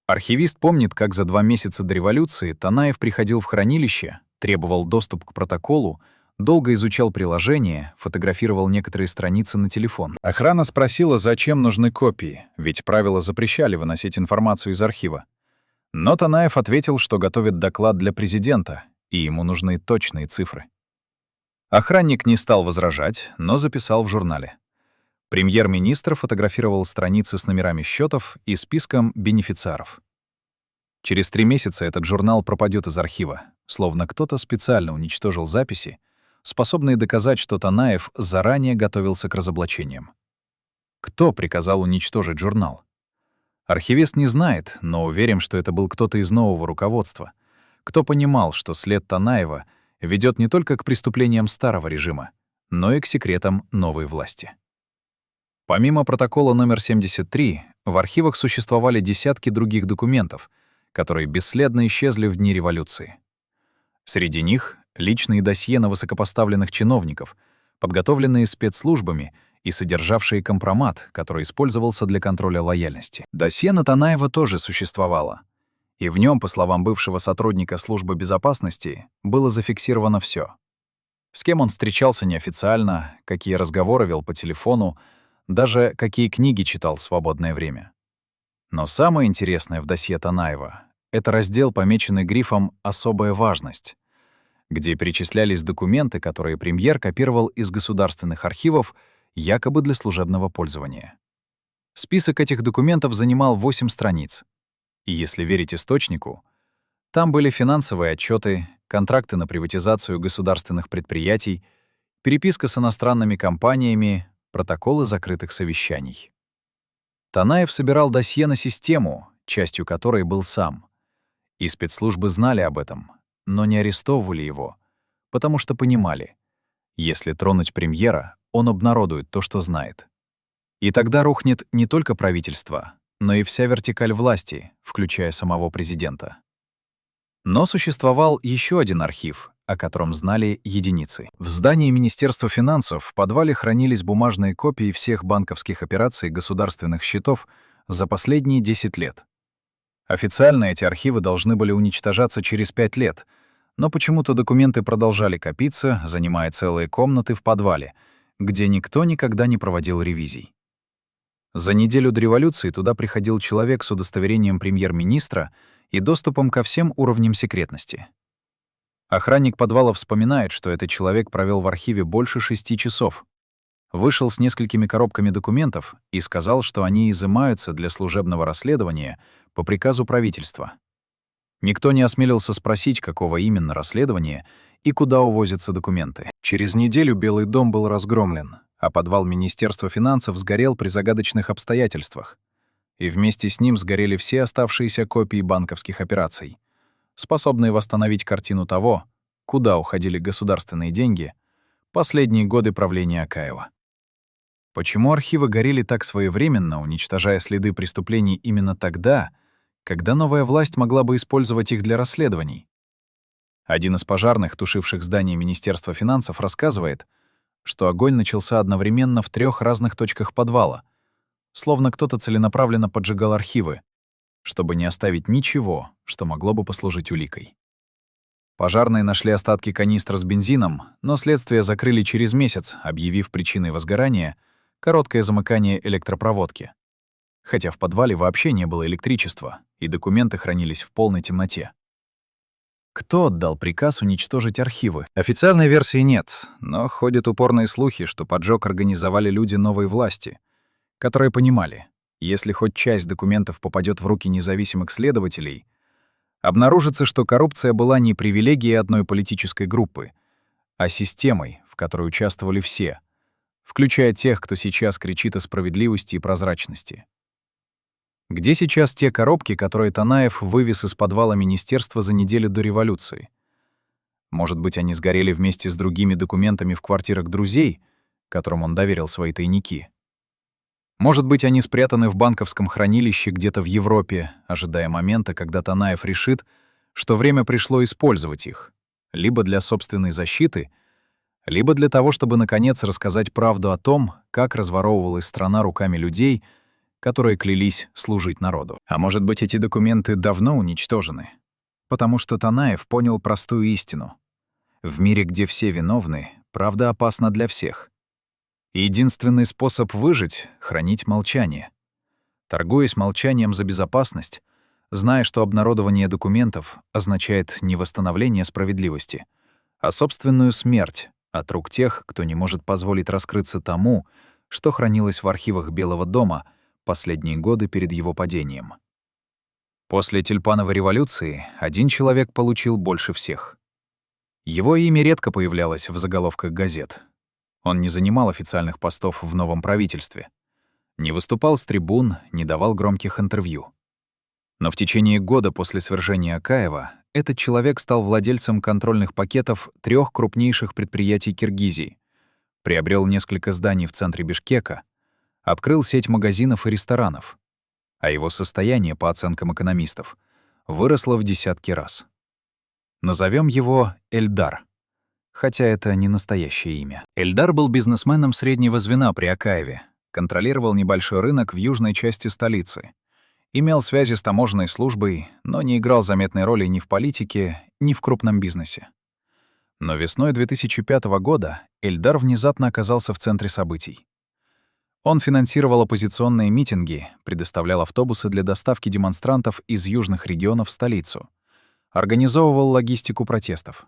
Speaker 1: Архивист помнит, как за 2 месяца до революции Танаев приходил в хранилище, требовал доступ к протоколу, долго изучал приложение, фотографировал некоторые страницы на телефон. Охрана спросила, зачем нужны копии, ведь правила запрещали выносить информацию из архива. Но Танаев ответил, что готовит доклад для президента, и ему нужны точные цифры. Охранник не стал возражать, но записал в журнале. Премьер-министр фотографировал страницы с номерами счетов и списком бенефициаров. Через 3 месяца этот журнал пропадет из архива, словно кто-то специально уничтожил записи, способные доказать, что Танаев заранее готовился к разоблачениям. Кто приказал уничтожить журнал? Архивист не знает, но уверен, что это был кто-то из нового руководства, кто понимал, что след Танаева ведет не только к преступлениям старого режима, но и к секретам новой власти. Помимо протокола номер 73, в архивах существовали десятки других документов, которые бесследно исчезли в дни революции. Среди них — личные досье на высокопоставленных чиновников, подготовленные спецслужбами и содержавшие компромат, который использовался для контроля лояльности. Досье на Танаева тоже существовало, и в нем, по словам бывшего сотрудника службы безопасности, было зафиксировано все: с кем он встречался неофициально, какие разговоры вел по телефону, даже какие книги читал в свободное время. Но самое интересное в досье Танаева — это раздел, помеченный грифом «Особая важность», где перечислялись документы, которые премьер копировал из государственных архивов якобы для служебного пользования. Список этих документов занимал 8 страниц. И если верить источнику, там были финансовые отчеты, контракты на приватизацию государственных предприятий, переписка с иностранными компаниями, протоколы закрытых совещаний. Танаев собирал досье на систему, частью которой был сам. И спецслужбы знали об этом, но не арестовывали его, потому что понимали, если тронуть премьера, он обнародует то, что знает. И тогда рухнет не только правительство, но и вся вертикаль власти, включая самого президента. Но существовал еще один архив, о котором знали единицы. В здании Министерства финансов в подвале хранились бумажные копии всех банковских операций государственных счетов за последние 10 лет. Официально эти архивы должны были уничтожаться через 5 лет, но почему-то документы продолжали копиться, занимая целые комнаты в подвале, где никто никогда не проводил ревизий. За неделю до революции туда приходил человек с удостоверением премьер-министра и доступом ко всем уровням секретности. Охранник подвала вспоминает, что этот человек провел в архиве больше 6 часов. вышел с несколькими коробками документов и сказал, что они изымаются для служебного расследования по приказу правительства. Никто не осмелился спросить, какого именно расследования и куда увозятся документы. Через неделю Белый дом был разгромлен, а подвал Министерства финансов сгорел при загадочных обстоятельствах. И вместе с ним сгорели все оставшиеся копии банковских операций, способные восстановить картину того, куда уходили государственные деньги последние годы правления Акаева. Почему архивы горели так своевременно, уничтожая следы преступлений именно тогда, когда новая власть могла бы использовать их для расследований? Один из пожарных, тушивших здание Министерства финансов, рассказывает, что огонь начался одновременно в 3 разных точках подвала, словно кто-то целенаправленно поджигал архивы, чтобы не оставить ничего, что могло бы послужить уликой. Пожарные нашли остатки канистр с бензином, но следствие закрыли через месяц, объявив причиной возгорания короткое замыкание электропроводки. Хотя в подвале вообще не было электричества, и документы хранились в полной темноте. Кто отдал приказ уничтожить архивы? Официальной версии нет, но ходят упорные слухи, что поджог организовали люди новой власти, которые понимали, если хоть часть документов попадет в руки независимых следователей, обнаружится, что коррупция была не привилегией одной политической группы, а системой, в которой участвовали все, включая тех, кто сейчас кричит о справедливости и прозрачности. Где сейчас те коробки, которые Танаев вывез из подвала министерства за неделю до революции? Может быть, они сгорели вместе с другими документами в квартирах друзей, которым он доверил свои тайники? Может быть, они спрятаны в банковском хранилище где-то в Европе, ожидая момента, когда Танаев решит, что время пришло использовать их, либо для собственной защиты, либо для того, чтобы, наконец, рассказать правду о том, как разворовывалась страна руками людей, которые клялись служить народу. А может быть, эти документы давно уничтожены? Потому что Танаев понял простую истину. В мире, где все виновны, правда опасна для всех. И единственный способ выжить — хранить молчание. Торгуясь молчанием за безопасность, зная, что обнародование документов означает не восстановление справедливости, а собственную смерть от рук тех, кто не может позволить раскрыться тому, что хранилось в архивах Белого дома последние годы перед его падением. После Тюльпановой революции один человек получил больше всех. Его имя редко появлялось в заголовках газет. Он не занимал официальных постов в новом правительстве, не выступал с трибун, не давал громких интервью. Но в течение года после свержения Акаева этот человек стал владельцем контрольных пакетов 3 крупнейших предприятий Киргизии, приобрел несколько зданий в центре Бишкека, открыл сеть магазинов и ресторанов, а его состояние, по оценкам экономистов, выросло в десятки раз. Назовем его Эльдар, хотя это не настоящее имя. Эльдар был бизнесменом среднего звена при Акаеве, контролировал небольшой рынок в южной части столицы, имел связи с таможенной службой, но не играл заметной роли ни в политике, ни в крупном бизнесе. Но весной 2005 года Эльдар внезапно оказался в центре событий. Он финансировал оппозиционные митинги, предоставлял автобусы для доставки демонстрантов из южных регионов в столицу, организовывал логистику протестов.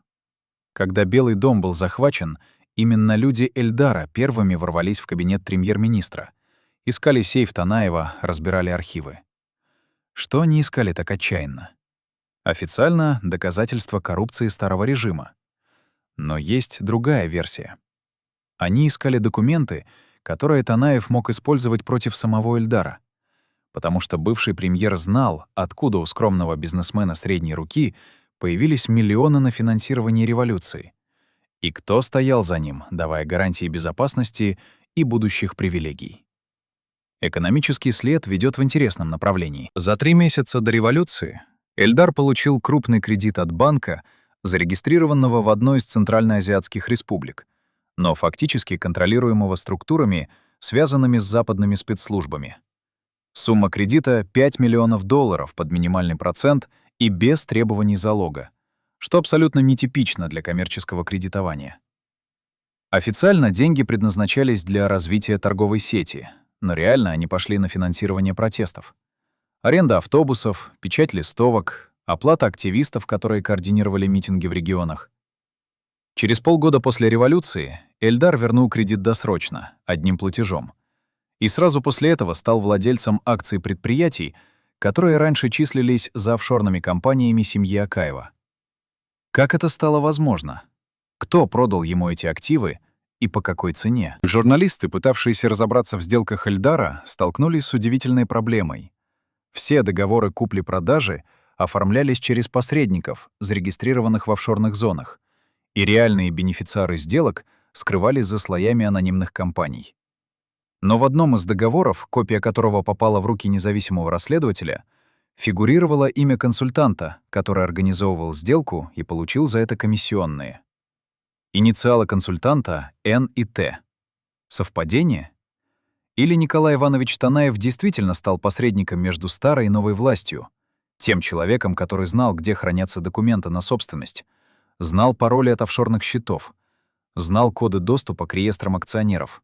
Speaker 1: Когда Белый дом был захвачен, именно люди Эльдара первыми ворвались в кабинет премьер-министра, искали сейф Танаева, разбирали архивы. Что они искали так отчаянно? Официально — доказательства коррупции старого режима. Но есть другая версия. Они искали документы, которые Танаев мог использовать против самого Эльдара, потому что бывший премьер знал, откуда у скромного бизнесмена средней руки появились миллионы на финансирование революции, и кто стоял за ним, давая гарантии безопасности и будущих привилегий. Экономический след ведет в интересном направлении. За 3 месяца до революции Эльдар получил крупный кредит от банка, зарегистрированного в одной из центральноазиатских республик, но фактически контролируемого структурами, связанными с западными спецслужбами. Сумма кредита — $5 миллионов под минимальный процент и без требований залога, что абсолютно нетипично для коммерческого кредитования. Официально деньги предназначались для развития торговой сети, но реально они пошли на финансирование протестов. Аренда автобусов, печать листовок, оплата активистов, которые координировали митинги в регионах. Через полгода после революции Эльдар вернул кредит досрочно, одним платежом. И сразу после этого стал владельцем акций предприятий, которые раньше числились за офшорными компаниями семьи Акаева. Как это стало возможно? Кто продал ему эти активы и по какой цене? Журналисты, пытавшиеся разобраться в сделках Эльдара, столкнулись с удивительной проблемой. Все договоры купли-продажи оформлялись через посредников, зарегистрированных в офшорных зонах, и реальные бенефициары сделок скрывались за слоями анонимных компаний. Но в одном из договоров, копия которого попала в руки независимого расследователя, фигурировало имя консультанта, который организовывал сделку и получил за это комиссионные. Инициалы консультанта — Н и Т. Совпадение? Или Николай Иванович Танаев действительно стал посредником между старой и новой властью, тем человеком, который знал, где хранятся документы на собственность, знал пароли от офшорных счетов, знал коды доступа к реестрам акционеров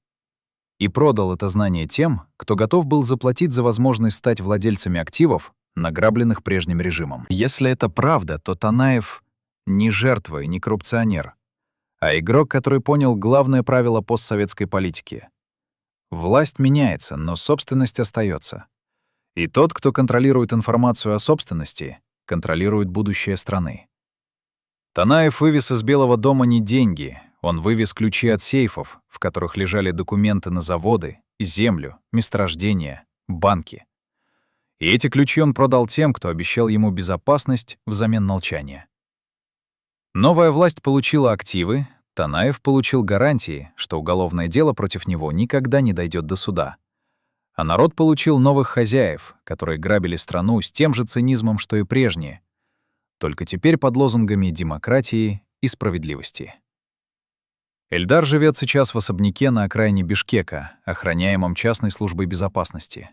Speaker 1: и продал это знание тем, кто готов был заплатить за возможность стать владельцами активов, награбленных прежним режимом? Если это правда, то Танаев не жертва и не коррупционер, а игрок, который понял главное правило постсоветской политики. Власть меняется, но собственность остается. И тот, кто контролирует информацию о собственности, контролирует будущее страны. Танаев вывез из Белого дома не деньги, он вывез ключи от сейфов, в которых лежали документы на заводы, землю, месторождения, банки. И эти ключи он продал тем, кто обещал ему безопасность взамен молчания. Новая власть получила активы, Танаев получил гарантии, что уголовное дело против него никогда не дойдет до суда. А народ получил новых хозяев, которые грабили страну с тем же цинизмом, что и прежние, только теперь под лозунгами демократии и справедливости. Эльдар живет сейчас в особняке на окраине Бишкека, охраняемом частной службой безопасности.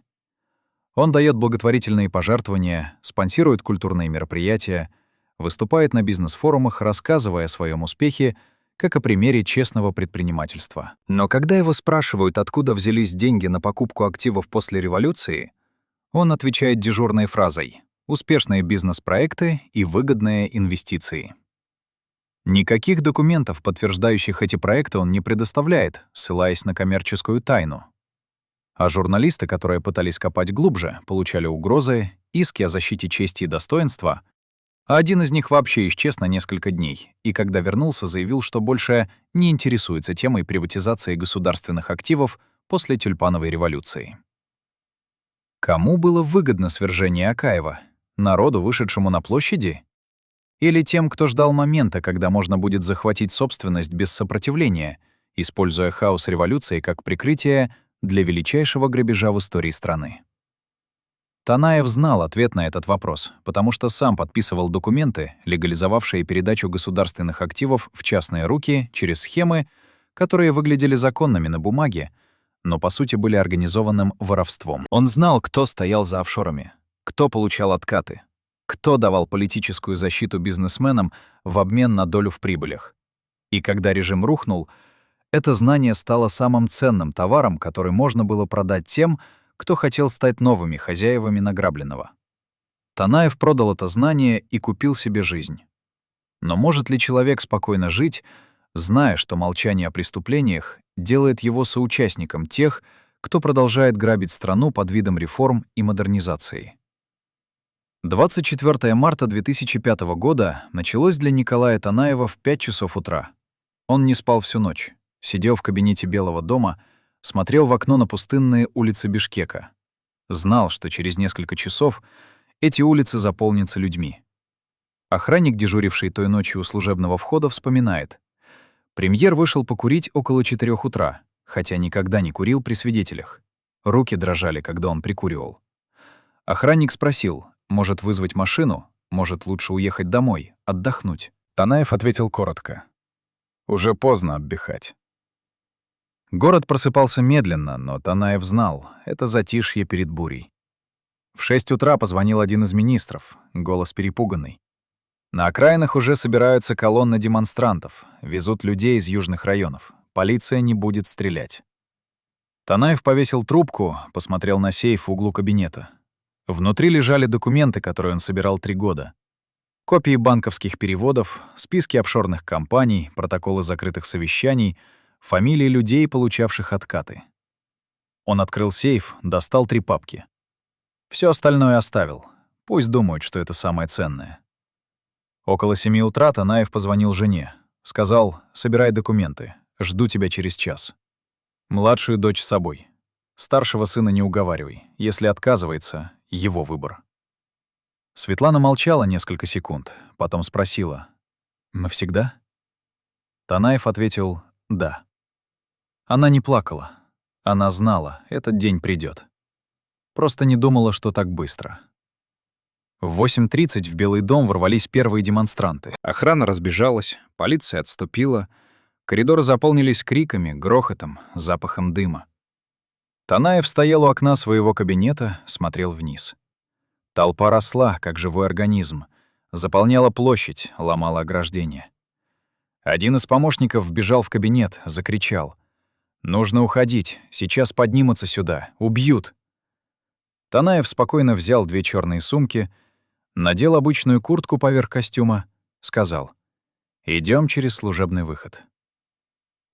Speaker 1: Он дает благотворительные пожертвования, спонсирует культурные мероприятия, выступает на бизнес-форумах, рассказывая о своем успехе, как о примере честного предпринимательства. Но когда его спрашивают, откуда взялись деньги на покупку активов после революции, он отвечает дежурной фразой «успешные бизнес-проекты и выгодные инвестиции». Никаких документов, подтверждающих эти проекты, он не предоставляет, ссылаясь на коммерческую тайну. А журналисты, которые пытались копать глубже, получали угрозы, иски о защите чести и достоинства, а один из них вообще исчез на несколько дней, и когда вернулся, заявил, что больше не интересуется темой приватизации государственных активов после тюльпановой революции. Кому было выгодно свержение Акаева? Народу, вышедшему на площади? Или тем, кто ждал момента, когда можно будет захватить собственность без сопротивления, используя хаос революции как прикрытие для величайшего грабежа в истории страны? Танаев знал ответ на этот вопрос, потому что сам подписывал документы, легализовавшие передачу государственных активов в частные руки через схемы, которые выглядели законными на бумаге, но по сути были организованным воровством. Он знал, кто стоял за офшорами, кто получал откаты, кто давал политическую защиту бизнесменам в обмен на долю в прибылях. И когда режим рухнул, это знание стало самым ценным товаром, который можно было продать тем, кто хотел стать новыми хозяевами награбленного. Танаев продал это знание и купил себе жизнь. Но может ли человек спокойно жить, зная, что молчание о преступлениях делает его соучастником тех, кто продолжает грабить страну под видом реформ и модернизации? 24 марта 2005 года началось для Николая Танаева в 5 часов утра. Он не спал всю ночь, сидел в кабинете Белого дома, смотрел в окно на пустынные улицы Бишкека. Знал, что через несколько часов эти улицы заполнятся людьми. Охранник, дежуривший той ночью у служебного входа, вспоминает. Премьер вышел покурить около 4 утра, хотя никогда не курил при свидетелях. Руки дрожали, когда он прикуривал. Охранник спросил, может вызвать машину, может лучше уехать домой, отдохнуть. Танаев ответил коротко. Уже поздно отдыхать. Город просыпался медленно, но Танаев знал — это затишье перед бурей. В 6 утра позвонил один из министров, голос перепуганный. На окраинах уже собираются колонны демонстрантов, везут людей из южных районов. Полиция не будет стрелять. Танаев повесил трубку, посмотрел на сейф в углу кабинета. Внутри лежали документы, которые он собирал 3 года. Копии банковских переводов, списки офшорных компаний, протоколы закрытых совещаний, фамилии людей, получавших откаты. Он открыл сейф, достал 3 папки. Все остальное оставил. Пусть думают, что это самое ценное. Около 7 утра Танаев позвонил жене. Сказал: «Собирай документы. Жду тебя через час. Младшую дочь с собой. Старшего сына не уговаривай. Если отказывается, его выбор». Светлана молчала несколько секунд, потом спросила: «Навсегда?» Танаев ответил: «Да». Она не плакала. Она знала, этот день придёт. Просто не думала, что так быстро. В 8:30 в Белый дом ворвались первые демонстранты. Охрана разбежалась, полиция отступила. Коридоры заполнились криками, грохотом, запахом дыма. Танаев стоял у окна своего кабинета, смотрел вниз. Толпа росла, как живой организм, заполняла площадь, ломала ограждение. Один из помощников вбежал в кабинет, закричал: «Нужно уходить, сейчас поднимутся сюда, убьют». Танаев спокойно взял 2 чёрные сумки, надел обычную куртку поверх костюма, сказал: «Идём через служебный выход».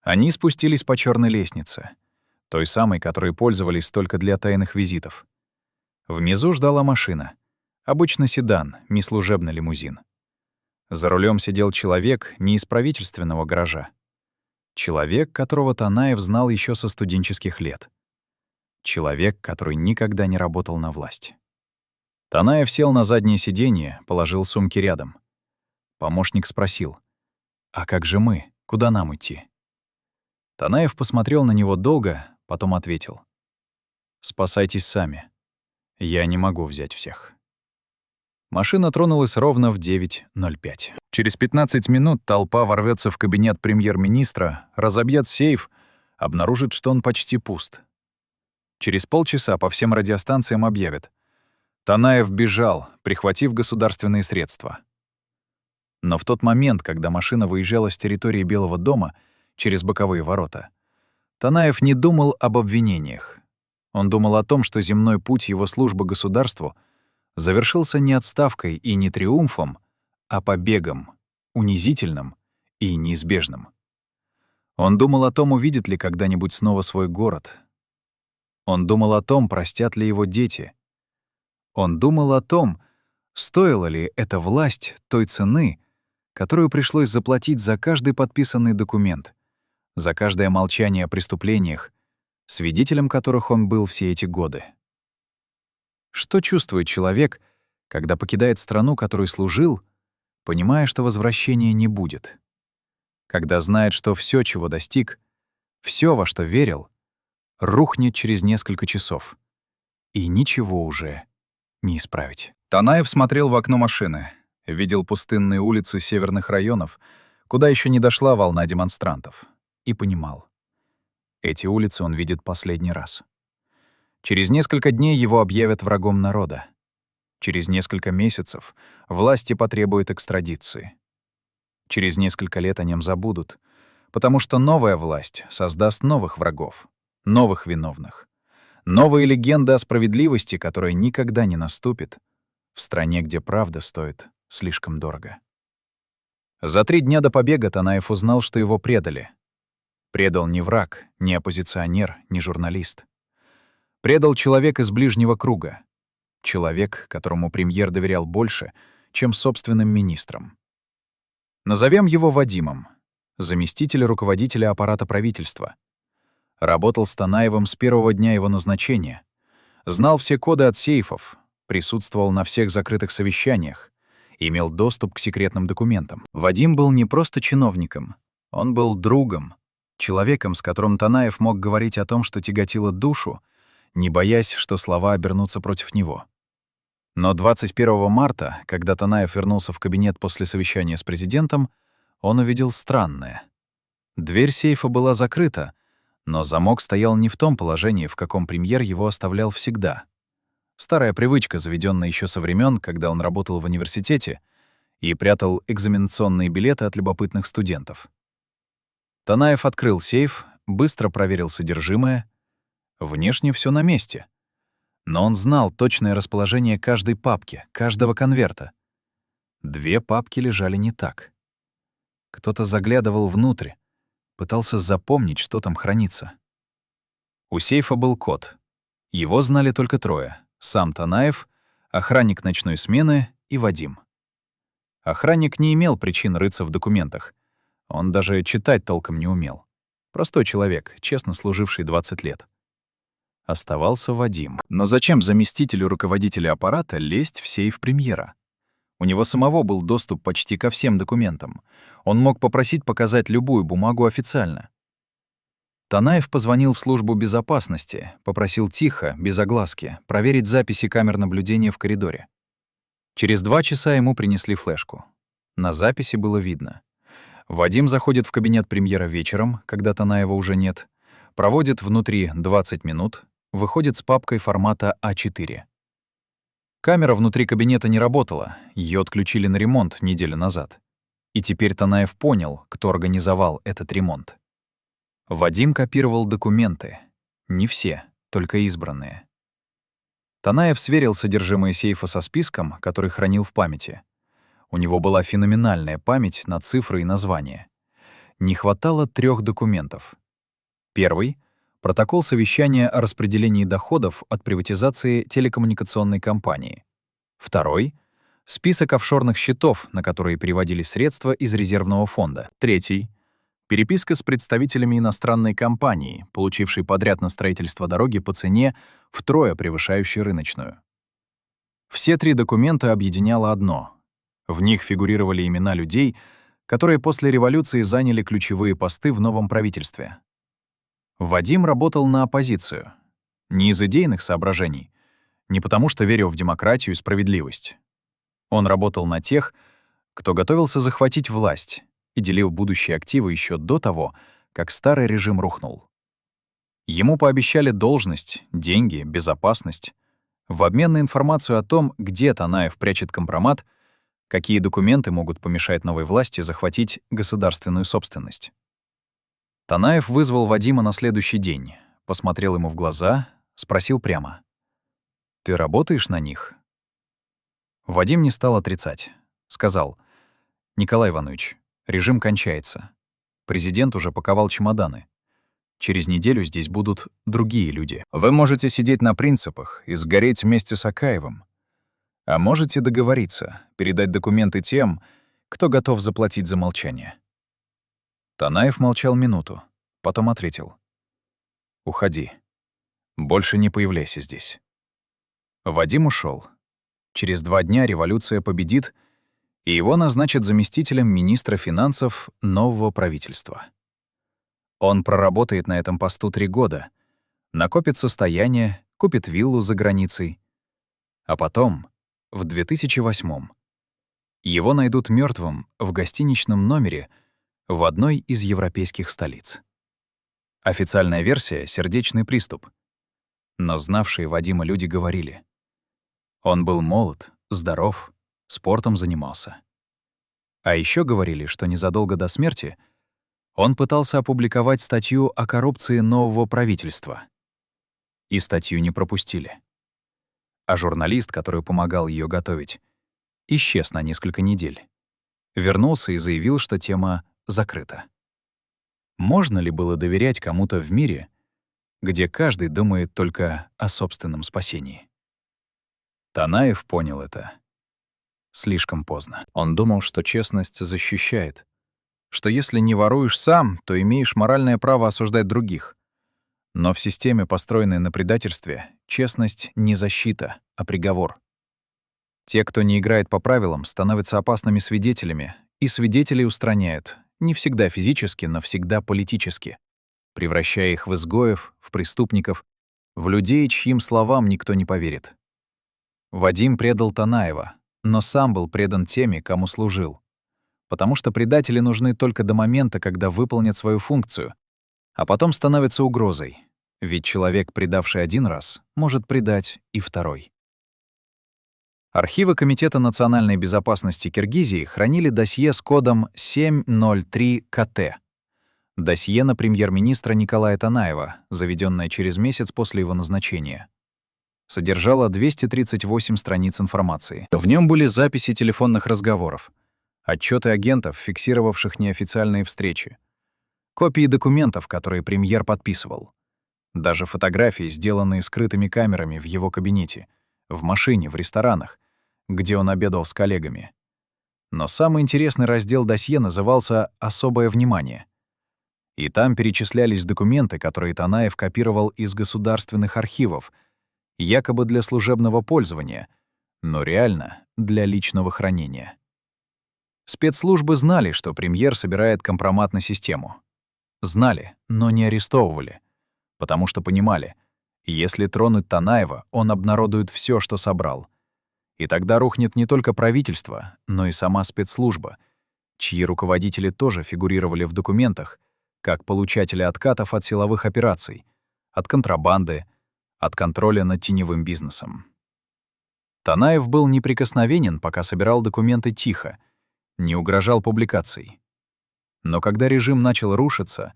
Speaker 1: Они спустились по чёрной лестнице, той самой, которой пользовались только для тайных визитов. Внизу ждала машина. Обычно седан, не служебный лимузин. За рулем сидел человек не из правительственного гаража. Человек, которого Танаев знал еще со студенческих лет. Человек, который никогда не работал на власть. Танаев сел на заднее сиденье, положил сумки рядом. Помощник спросил: «А как же мы? Куда нам идти?» Танаев посмотрел на него долго, потом ответил: «Спасайтесь сами. Я не могу взять всех». Машина тронулась ровно в 9:05. Через 15 минут толпа ворвётся в кабинет премьер-министра, разобьёт сейф, обнаружит, что он почти пуст. Через полчаса по всем радиостанциям объявят: Танаев бежал, прихватив государственные средства. Но в тот момент, когда машина выезжала с территории Белого дома через боковые ворота, Танаев не думал об обвинениях. Он думал о том, что земной путь его службы государству завершился не отставкой и не триумфом, а побегом, унизительным и неизбежным. Он думал о том, увидит ли когда-нибудь снова свой город. Он думал о том, простят ли его дети. Он думал о том, стоила ли эта власть той цены, которую пришлось заплатить за каждый подписанный документ, за каждое молчание о преступлениях, свидетелем которых он был все эти годы. Что чувствует человек, когда покидает страну, которой служил, понимая, что возвращения не будет? Когда знает, что всё, чего достиг, всё, во что верил, рухнет через несколько часов, и ничего уже не исправить. Танаев смотрел в окно машины, видел пустынные улицы северных районов, куда еще не дошла волна демонстрантов, и понимал: эти улицы он видит последний раз. Через несколько дней его объявят врагом народа. Через несколько месяцев власти потребуют экстрадиции. Через несколько лет о нем забудут, потому что новая власть создаст новых врагов, новых виновных. Новые легенды о справедливости, которая никогда не наступит, в стране, где правда стоит слишком дорого. За 3 дня до побега Танаев узнал, что его предали. Предал не враг, не оппозиционер, не журналист. Предал человек из ближнего круга. Человек, которому премьер доверял больше, чем собственным министрам. Назовем его Вадимом, заместитель руководителя аппарата правительства. Работал с Танаевым с первого дня его назначения. Знал все коды от сейфов, присутствовал на всех закрытых совещаниях, имел доступ к секретным документам. Вадим был не просто чиновником, он был другом, человеком, с которым Танаев мог говорить о том, что тяготило душу, не боясь, что слова обернутся против него. Но 21 марта, когда Танаев вернулся в кабинет после совещания с президентом, он увидел странное. Дверь сейфа была закрыта, но замок стоял не в том положении, в каком премьер его оставлял всегда. Старая привычка, заведенная еще со времен, когда он работал в университете и прятал экзаменационные билеты от любопытных студентов. Танаев открыл сейф, быстро проверил содержимое. Внешне все на месте. Но он знал точное расположение каждой папки, каждого конверта. 2 папки лежали не так. Кто-то заглядывал внутрь, пытался запомнить, что там хранится. У сейфа был код. Его знали только 3: сам Танаев, охранник ночной смены и Вадим. Охранник не имел причин рыться в документах. Он даже читать толком не умел. Простой человек, честно служивший 20 лет. Оставался Вадим. Но зачем заместителю руководителя аппарата лезть в сейф премьера? У него самого был доступ почти ко всем документам. Он мог попросить показать любую бумагу официально. Танаев позвонил в службу безопасности, попросил тихо, без огласки, проверить записи камер наблюдения в коридоре. Через 2 часа ему принесли флешку. На записи было видно. Вадим заходит в кабинет премьера вечером, когда Танаева уже нет, проводит внутри 20 минут, выходит с папкой формата А4. Камера внутри кабинета не работала, ее отключили на ремонт неделю назад. И теперь Танаев понял, кто организовал этот ремонт. Вадим копировал документы. Не все, только избранные. Танаев сверил содержимое сейфа со списком, который хранил в памяти. У него была феноменальная память на цифры и названия. Не хватало 3 документов. Первый — протокол совещания о распределении доходов от приватизации телекоммуникационной компании. Второй — список офшорных счетов, на которые переводились средства из резервного фонда. Третий — переписка с представителями иностранной компании, получившей подряд на строительство дороги по цене, втрое превышающей рыночную. Все 3 документа объединяло одно. В них фигурировали имена людей, которые после революции заняли ключевые посты в новом правительстве. Вадим работал на оппозицию. Не из идейных соображений, не потому что верил в демократию и справедливость. Он работал на тех, кто готовился захватить власть и делил будущие активы еще до того, как старый режим рухнул. Ему пообещали должность, деньги, безопасность. В обмен на информацию о том, где Танаев прячет компромат, какие документы могут помешать новой власти захватить государственную собственность. Танаев вызвал Вадима на следующий день, посмотрел ему в глаза, спросил прямо: «Ты работаешь на них?» Вадим не стал отрицать. Сказал: «Николай Иванович, режим кончается. Президент уже паковал чемоданы. Через неделю здесь будут другие люди. Вы можете сидеть на принципах и сгореть вместе с Акаевым. А можете договориться, передать документы тем, кто готов заплатить за молчание». Танаев молчал минуту, потом ответил: «Уходи. Больше не появляйся здесь». Вадим ушел. Через 2 дня революция победит, и его назначат заместителем министра финансов нового правительства. Он проработает на этом посту 3 года, накопит состояние, купит виллу за границей. А потом, в 2008-м, его найдут мертвым в гостиничном номере в одной из европейских столиц. Официальная версия — сердечный приступ. Но знавшие Вадима люди говорили: он был молод, здоров, спортом занимался. А еще говорили, что незадолго до смерти он пытался опубликовать статью о коррупции нового правительства. И статью не пропустили. А журналист, который помогал ее готовить, исчез на несколько недель. Вернулся и заявил, что тема закрыта. Можно ли было доверять кому-то в мире, где каждый думает только о собственном спасении? Танаев понял это слишком поздно. Он думал, что честность защищает, что если не воруешь сам, то имеешь моральное право осуждать других. Но в системе, построенной на предательстве, честность не защита, а приговор. Те, кто не играет по правилам, становятся опасными свидетелями, и свидетелей устраняют, не всегда физически, но всегда политически, превращая их в изгоев, в преступников, в людей, чьим словам никто не поверит. Вадим предал Танаева, но сам был предан теми, кому служил. Потому что предатели нужны только до момента, когда выполнят свою функцию, а потом становятся угрозой. Ведь человек, предавший 1 раз, может предать и 2. Архивы Комитета национальной безопасности Киргизии хранили досье с кодом 703КТ. Досье на премьер-министра Николая Танаева, заведенное через месяц после его назначения. содержало 238 страниц информации. В нем были записи телефонных разговоров, отчеты агентов, фиксировавших неофициальные встречи, копии документов, которые премьер подписывал, даже фотографии, сделанные скрытыми камерами в его кабинете, в машине, в ресторанах, где он обедал с коллегами. Но самый интересный раздел досье назывался «Особое внимание». И там перечислялись документы, которые Танаев копировал из государственных архивов, якобы для служебного пользования, но реально для личного хранения. Спецслужбы знали, что премьер собирает компромат на систему. Знали, но не арестовывали, потому что понимали, если тронуть Танаева, он обнародует все, что собрал. И тогда рухнет не только правительство, но и сама спецслужба, чьи руководители тоже фигурировали в документах, как получатели откатов от силовых операций, от контрабанды, от контроля над теневым бизнесом. Танаев был неприкосновенен, пока собирал документы тихо, не угрожал публикацией. Но когда режим начал рушиться,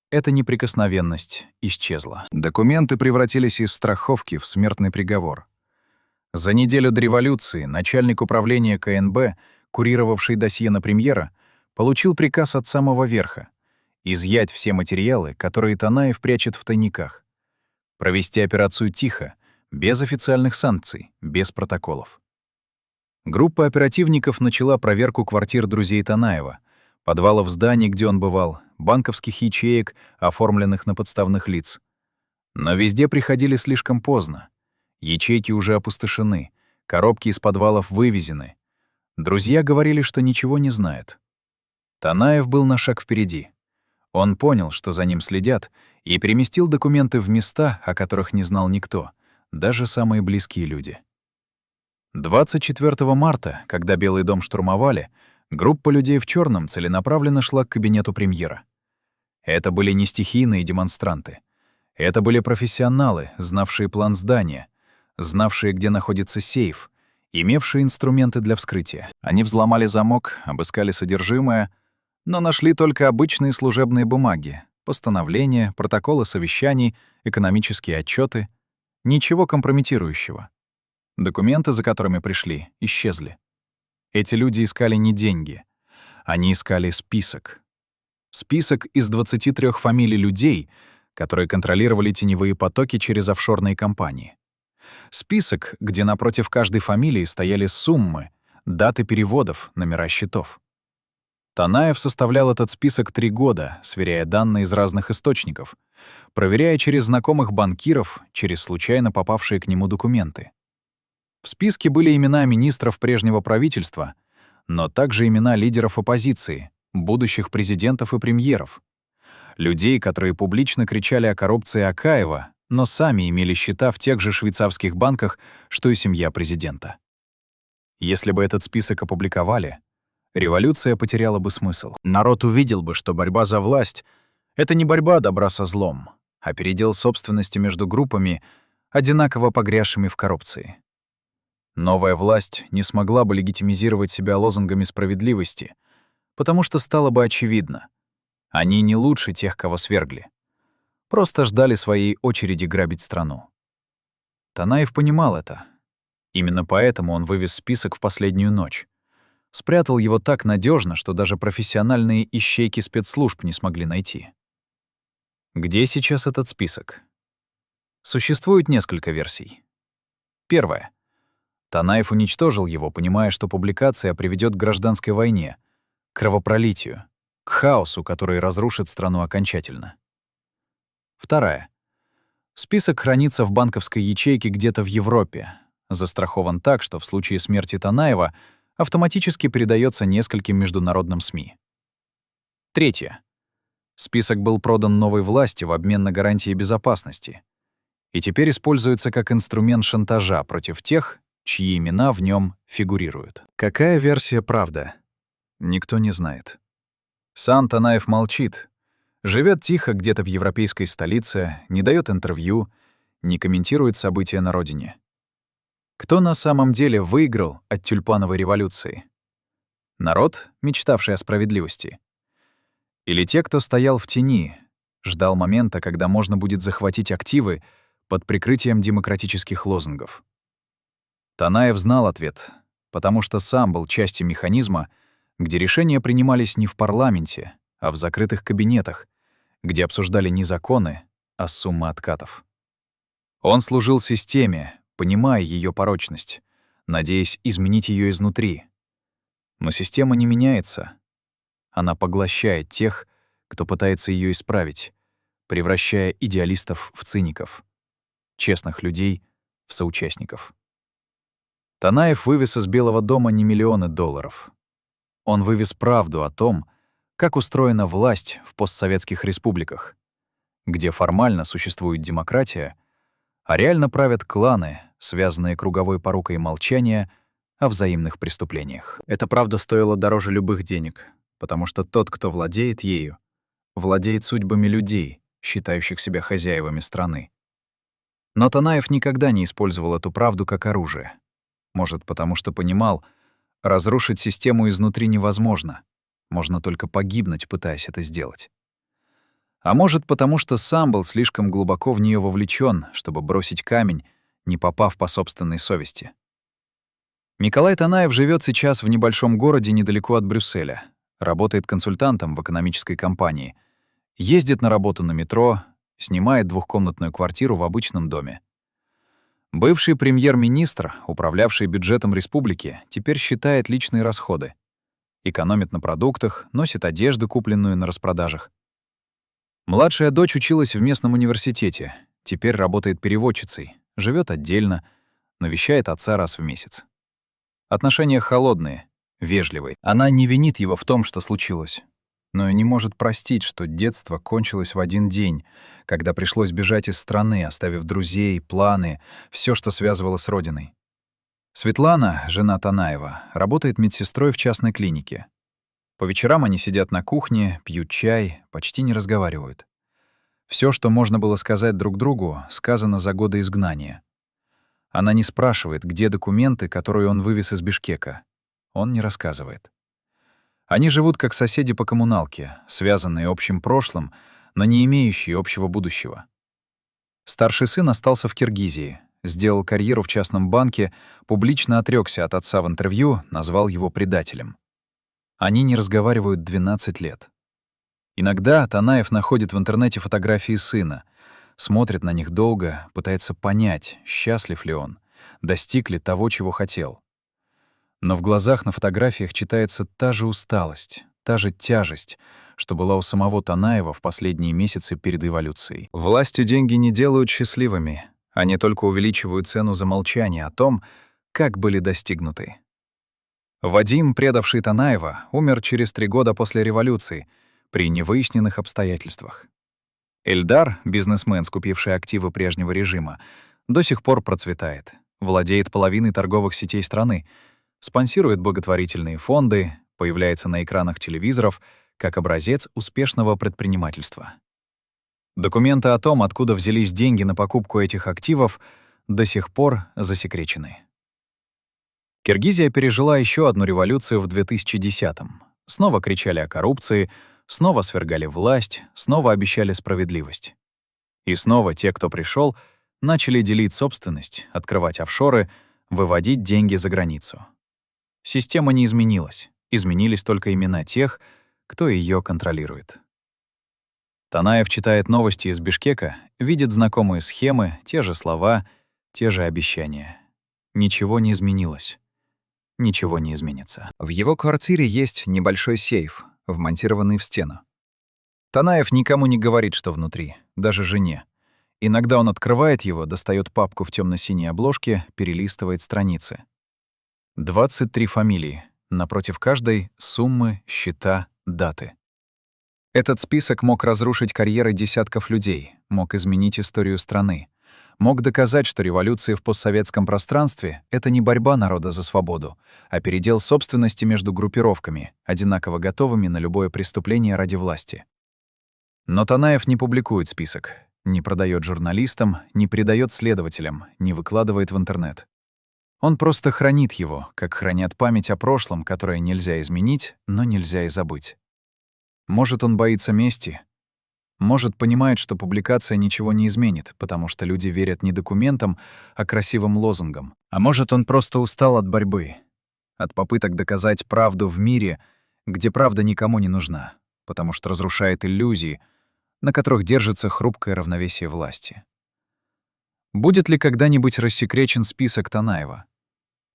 Speaker 1: эта неприкосновенность исчезла. Документы превратились из страховки в смертный приговор. За неделю до революции начальник управления КНБ, курировавший досье на премьера, получил приказ от самого верха изъять все материалы, которые Танаев прячет в тайниках, провести операцию тихо, без официальных санкций, без протоколов. Группа оперативников начала проверку квартир друзей Танаева, подвалов зданий, где он бывал, банковских ячеек, оформленных на подставных лиц. Но везде приходили слишком поздно. Ячейки уже опустошены, коробки из подвалов вывезены. Друзья говорили, что ничего не знают. Танаев был на шаг впереди. Он понял, что за ним следят, и переместил документы в места, о которых не знал никто, даже самые близкие люди. 24 марта, когда Белый дом штурмовали, группа людей в черном целенаправленно шла к кабинету премьера. Это были не стихийные демонстранты. Это были профессионалы, знавшие план здания, знавшие, где находится сейф, имевшие инструменты для вскрытия. Они взломали замок, обыскали содержимое, но нашли только обычные служебные бумаги, постановления, протоколы совещаний, экономические отчеты. Ничего компрометирующего. Документы, за которыми пришли, исчезли. Эти люди искали не деньги. Они искали список. Список из 23 фамилий людей, которые контролировали теневые потоки через офшорные компании. Список, где напротив каждой фамилии стояли суммы, даты переводов, номера счетов. Танаев составлял этот список 3 года, сверяя данные из разных источников, проверяя через знакомых банкиров, через случайно попавшие к нему документы. В списке были имена министров прежнего правительства, но также имена лидеров оппозиции, будущих президентов и премьеров. Людей, которые публично кричали о коррупции Акаева, но сами имели счета в тех же швейцарских банках, что и семья президента. Если бы этот список опубликовали, революция потеряла бы смысл. Народ увидел бы, что борьба за власть — это не борьба добра со злом, а передел собственности между группами, одинаково погрязшими в коррупции. Новая власть не смогла бы легитимизировать себя лозунгами справедливости, потому что стало бы очевидно. Они не лучше тех, кого свергли. Просто ждали своей очереди грабить страну. Танаев понимал это. Именно поэтому он вывез список в последнюю ночь. Спрятал его так надежно, что даже профессиональные ищейки спецслужб не смогли найти. Где сейчас этот список? Существует несколько версий. Первая. Танаев уничтожил его, понимая, что публикация приведет к гражданской войне, к кровопролитию, к хаосу, который разрушит страну окончательно. Вторая. Список хранится в банковской ячейке где-то в Европе, застрахован так, что в случае смерти Танаева автоматически передается нескольким международным СМИ. Третье. Список был продан новой власти в обмен на гарантии безопасности и теперь используется как инструмент шантажа против тех, чьи имена в нем фигурируют. Какая версия правда? Никто не знает. Сам Танаев молчит, живет тихо где-то в европейской столице, не дает интервью, не комментирует события на родине. Кто на самом деле выиграл от тюльпановой революции? Народ, мечтавший о справедливости? Или те, кто стоял в тени, ждал момента, когда можно будет захватить активы, под прикрытием демократических лозунгов. Танаев знал ответ, потому что сам был частью механизма, где решения принимались не в парламенте, а в закрытых кабинетах, где обсуждали не законы, а суммы откатов. Он служил системе, понимая ее порочность, надеясь изменить ее изнутри. Но система не меняется. Она поглощает тех, кто пытается ее исправить, превращая идеалистов в циников, честных людей в соучастников. Танаев вывез из Белого дома не миллионы долларов. Он вывез правду о том, как устроена власть в постсоветских республиках, где формально существует демократия, а реально правят кланы, связанные круговой порукой молчания о взаимных преступлениях. Эта правда стоила дороже любых денег, потому что тот, кто владеет ею, владеет судьбами людей, считающих себя хозяевами страны. Но Танаев никогда не использовал эту правду как оружие. Может, потому что понимал, разрушить систему изнутри невозможно. Можно только погибнуть, пытаясь это сделать. А может, потому что сам был слишком глубоко в нее вовлечен, чтобы бросить камень, не попав по собственной совести. Николай Танаев живет сейчас в небольшом городе недалеко от Брюсселя, работает консультантом в экономической компании, ездит на работу на метро, снимает двухкомнатную квартиру в обычном доме. Бывший премьер-министр, управлявший бюджетом республики, теперь считает личные расходы. Экономит на продуктах, носит одежду, купленную на распродажах. Младшая дочь училась в местном университете, теперь работает переводчицей, живет отдельно, навещает отца раз в месяц. Отношения холодные, вежливые. Она не винит его в том, что случилось, но и не может простить, что детство кончилось в один день, когда пришлось бежать из страны, оставив друзей, планы, все, что связывало с родиной. Светлана, жена Танаева, работает медсестрой в частной клинике. По вечерам они сидят на кухне, пьют чай, почти не разговаривают. Все, что можно было сказать друг другу, сказано за годы изгнания. Она не спрашивает, где документы, которые он вывез из Бишкека. Он не рассказывает. Они живут как соседи по коммуналке, связанные общим прошлым, но не имеющие общего будущего. Старший сын остался в Киргизии, сделал карьеру в частном банке, публично отрёкся от отца в интервью, назвал его предателем. Они не разговаривают 12 лет. Иногда Танаев находит в интернете фотографии сына, смотрит на них долго, пытается понять, счастлив ли он, достиг ли того, чего хотел. Но в глазах на фотографиях читается та же усталость, та же тяжесть, что была у самого Танаева в последние месяцы перед эволюцией. Властью деньги не делают счастливыми, они только увеличивают цену за молчание о том, как были достигнуты. Вадим, предавший Танаева, умер через 3 года после революции, при невыясненных обстоятельствах. Эльдар, бизнесмен, скупивший активы прежнего режима, до сих пор процветает, владеет половиной торговых сетей страны, спонсирует благотворительные фонды, появляется на экранах телевизоров как образец успешного предпринимательства. Документы о том, откуда взялись деньги на покупку этих активов, до сих пор засекречены. Киргизия пережила еще одну революцию в 2010-м. Снова кричали о коррупции, снова свергали власть, снова обещали справедливость. И снова те, кто пришел, начали делить собственность, открывать офшоры, выводить деньги за границу. Система не изменилась, изменились только имена тех, кто ее контролирует. Танаев читает новости из Бишкека, видит знакомые схемы, те же слова, те же обещания. Ничего не изменилось. Ничего не изменится. В его квартире есть небольшой сейф, вмонтированный в стену. Танаев никому не говорит, что внутри, даже жене. Иногда он открывает его, достает папку в темно-синей обложке, перелистывает страницы. 23 фамилии. Напротив каждой — суммы, счета, даты. Этот список мог разрушить карьеры десятков людей, мог изменить историю страны, мог доказать, что революция в постсоветском пространстве — это не борьба народа за свободу, а передел собственности между группировками, одинаково готовыми на любое преступление ради власти. Но Танаев не публикует список, не продает журналистам, не передает следователям, не выкладывает в интернет. Он просто хранит его, как хранят память о прошлом, которое нельзя изменить, но нельзя и забыть. Может, он боится мести? Может, понимает, что публикация ничего не изменит, потому что люди верят не документам, а красивым лозунгам. А может, он просто устал от борьбы, от попыток доказать правду в мире, где правда никому не нужна, потому что разрушает иллюзии, на которых держится хрупкое равновесие власти. Будет ли когда-нибудь рассекречен список Танаева?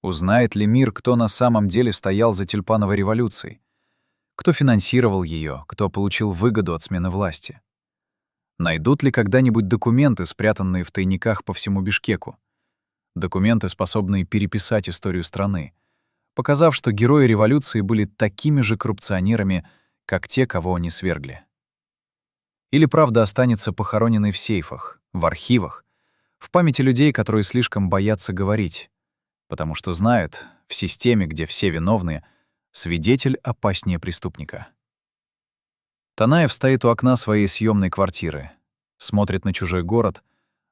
Speaker 1: Узнает ли мир, кто на самом деле стоял за тюльпановой революцией? Кто финансировал ее, кто получил выгоду от смены власти? Найдут ли когда-нибудь документы, спрятанные в тайниках по всему Бишкеку? Документы, способные переписать историю страны, показав, что герои революции были такими же коррупционерами, как те, кого они свергли. Или правда останется похороненной в сейфах, в архивах, в памяти людей, которые слишком боятся говорить, потому что знают, в системе, где все виновны, свидетель опаснее преступника. Танаев стоит у окна своей съемной квартиры, смотрит на чужой город,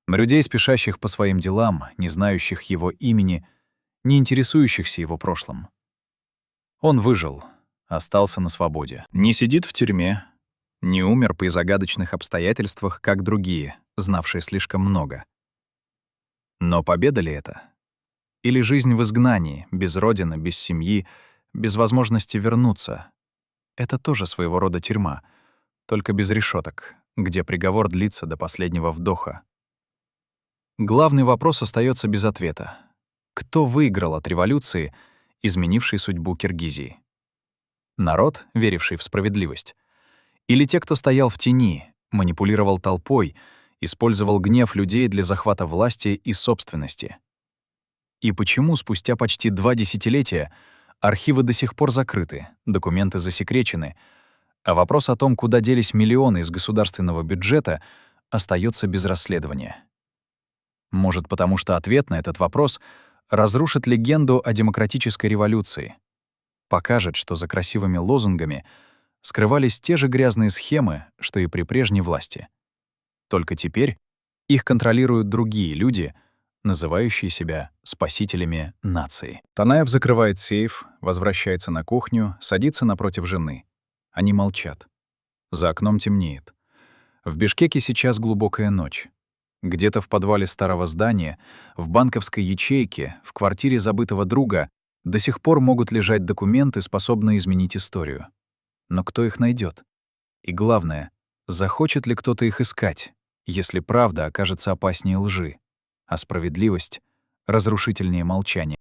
Speaker 1: на людей, спешащих по своим делам, не знающих его имени, не интересующихся его прошлым. Он выжил, остался на свободе. Не сидит в тюрьме, не умер при загадочных обстоятельствах, как другие, знавшие слишком много. Но победа ли это? Или жизнь в изгнании, без родины, без семьи, без возможности вернуться? Это тоже своего рода тюрьма, только без решеток, где приговор длится до последнего вдоха. Главный вопрос остается без ответа. Кто выиграл от революции, изменившей судьбу Киргизии? Народ, веривший в справедливость? Или те, кто стоял в тени, манипулировал толпой, использовал гнев людей для захвата власти и собственности? И почему спустя почти 2 десятилетия архивы до сих пор закрыты, документы засекречены, а вопрос о том, куда делись миллионы из государственного бюджета, остается без расследования? Может, потому что ответ на этот вопрос разрушит легенду о демократической революции, покажет, что за красивыми лозунгами скрывались те же грязные схемы, что и при прежней власти. Только теперь их контролируют другие люди, называющие себя спасителями нации. Танаев закрывает сейф, возвращается на кухню, садится напротив жены. Они молчат. За окном темнеет. В Бишкеке сейчас глубокая ночь. Где-то в подвале старого здания, в банковской ячейке, в квартире забытого друга до сих пор могут лежать документы, способные изменить историю. Но кто их найдет? И главное, захочет ли кто-то их искать, если правда окажется опаснее лжи, а справедливость — разрушительнее молчания?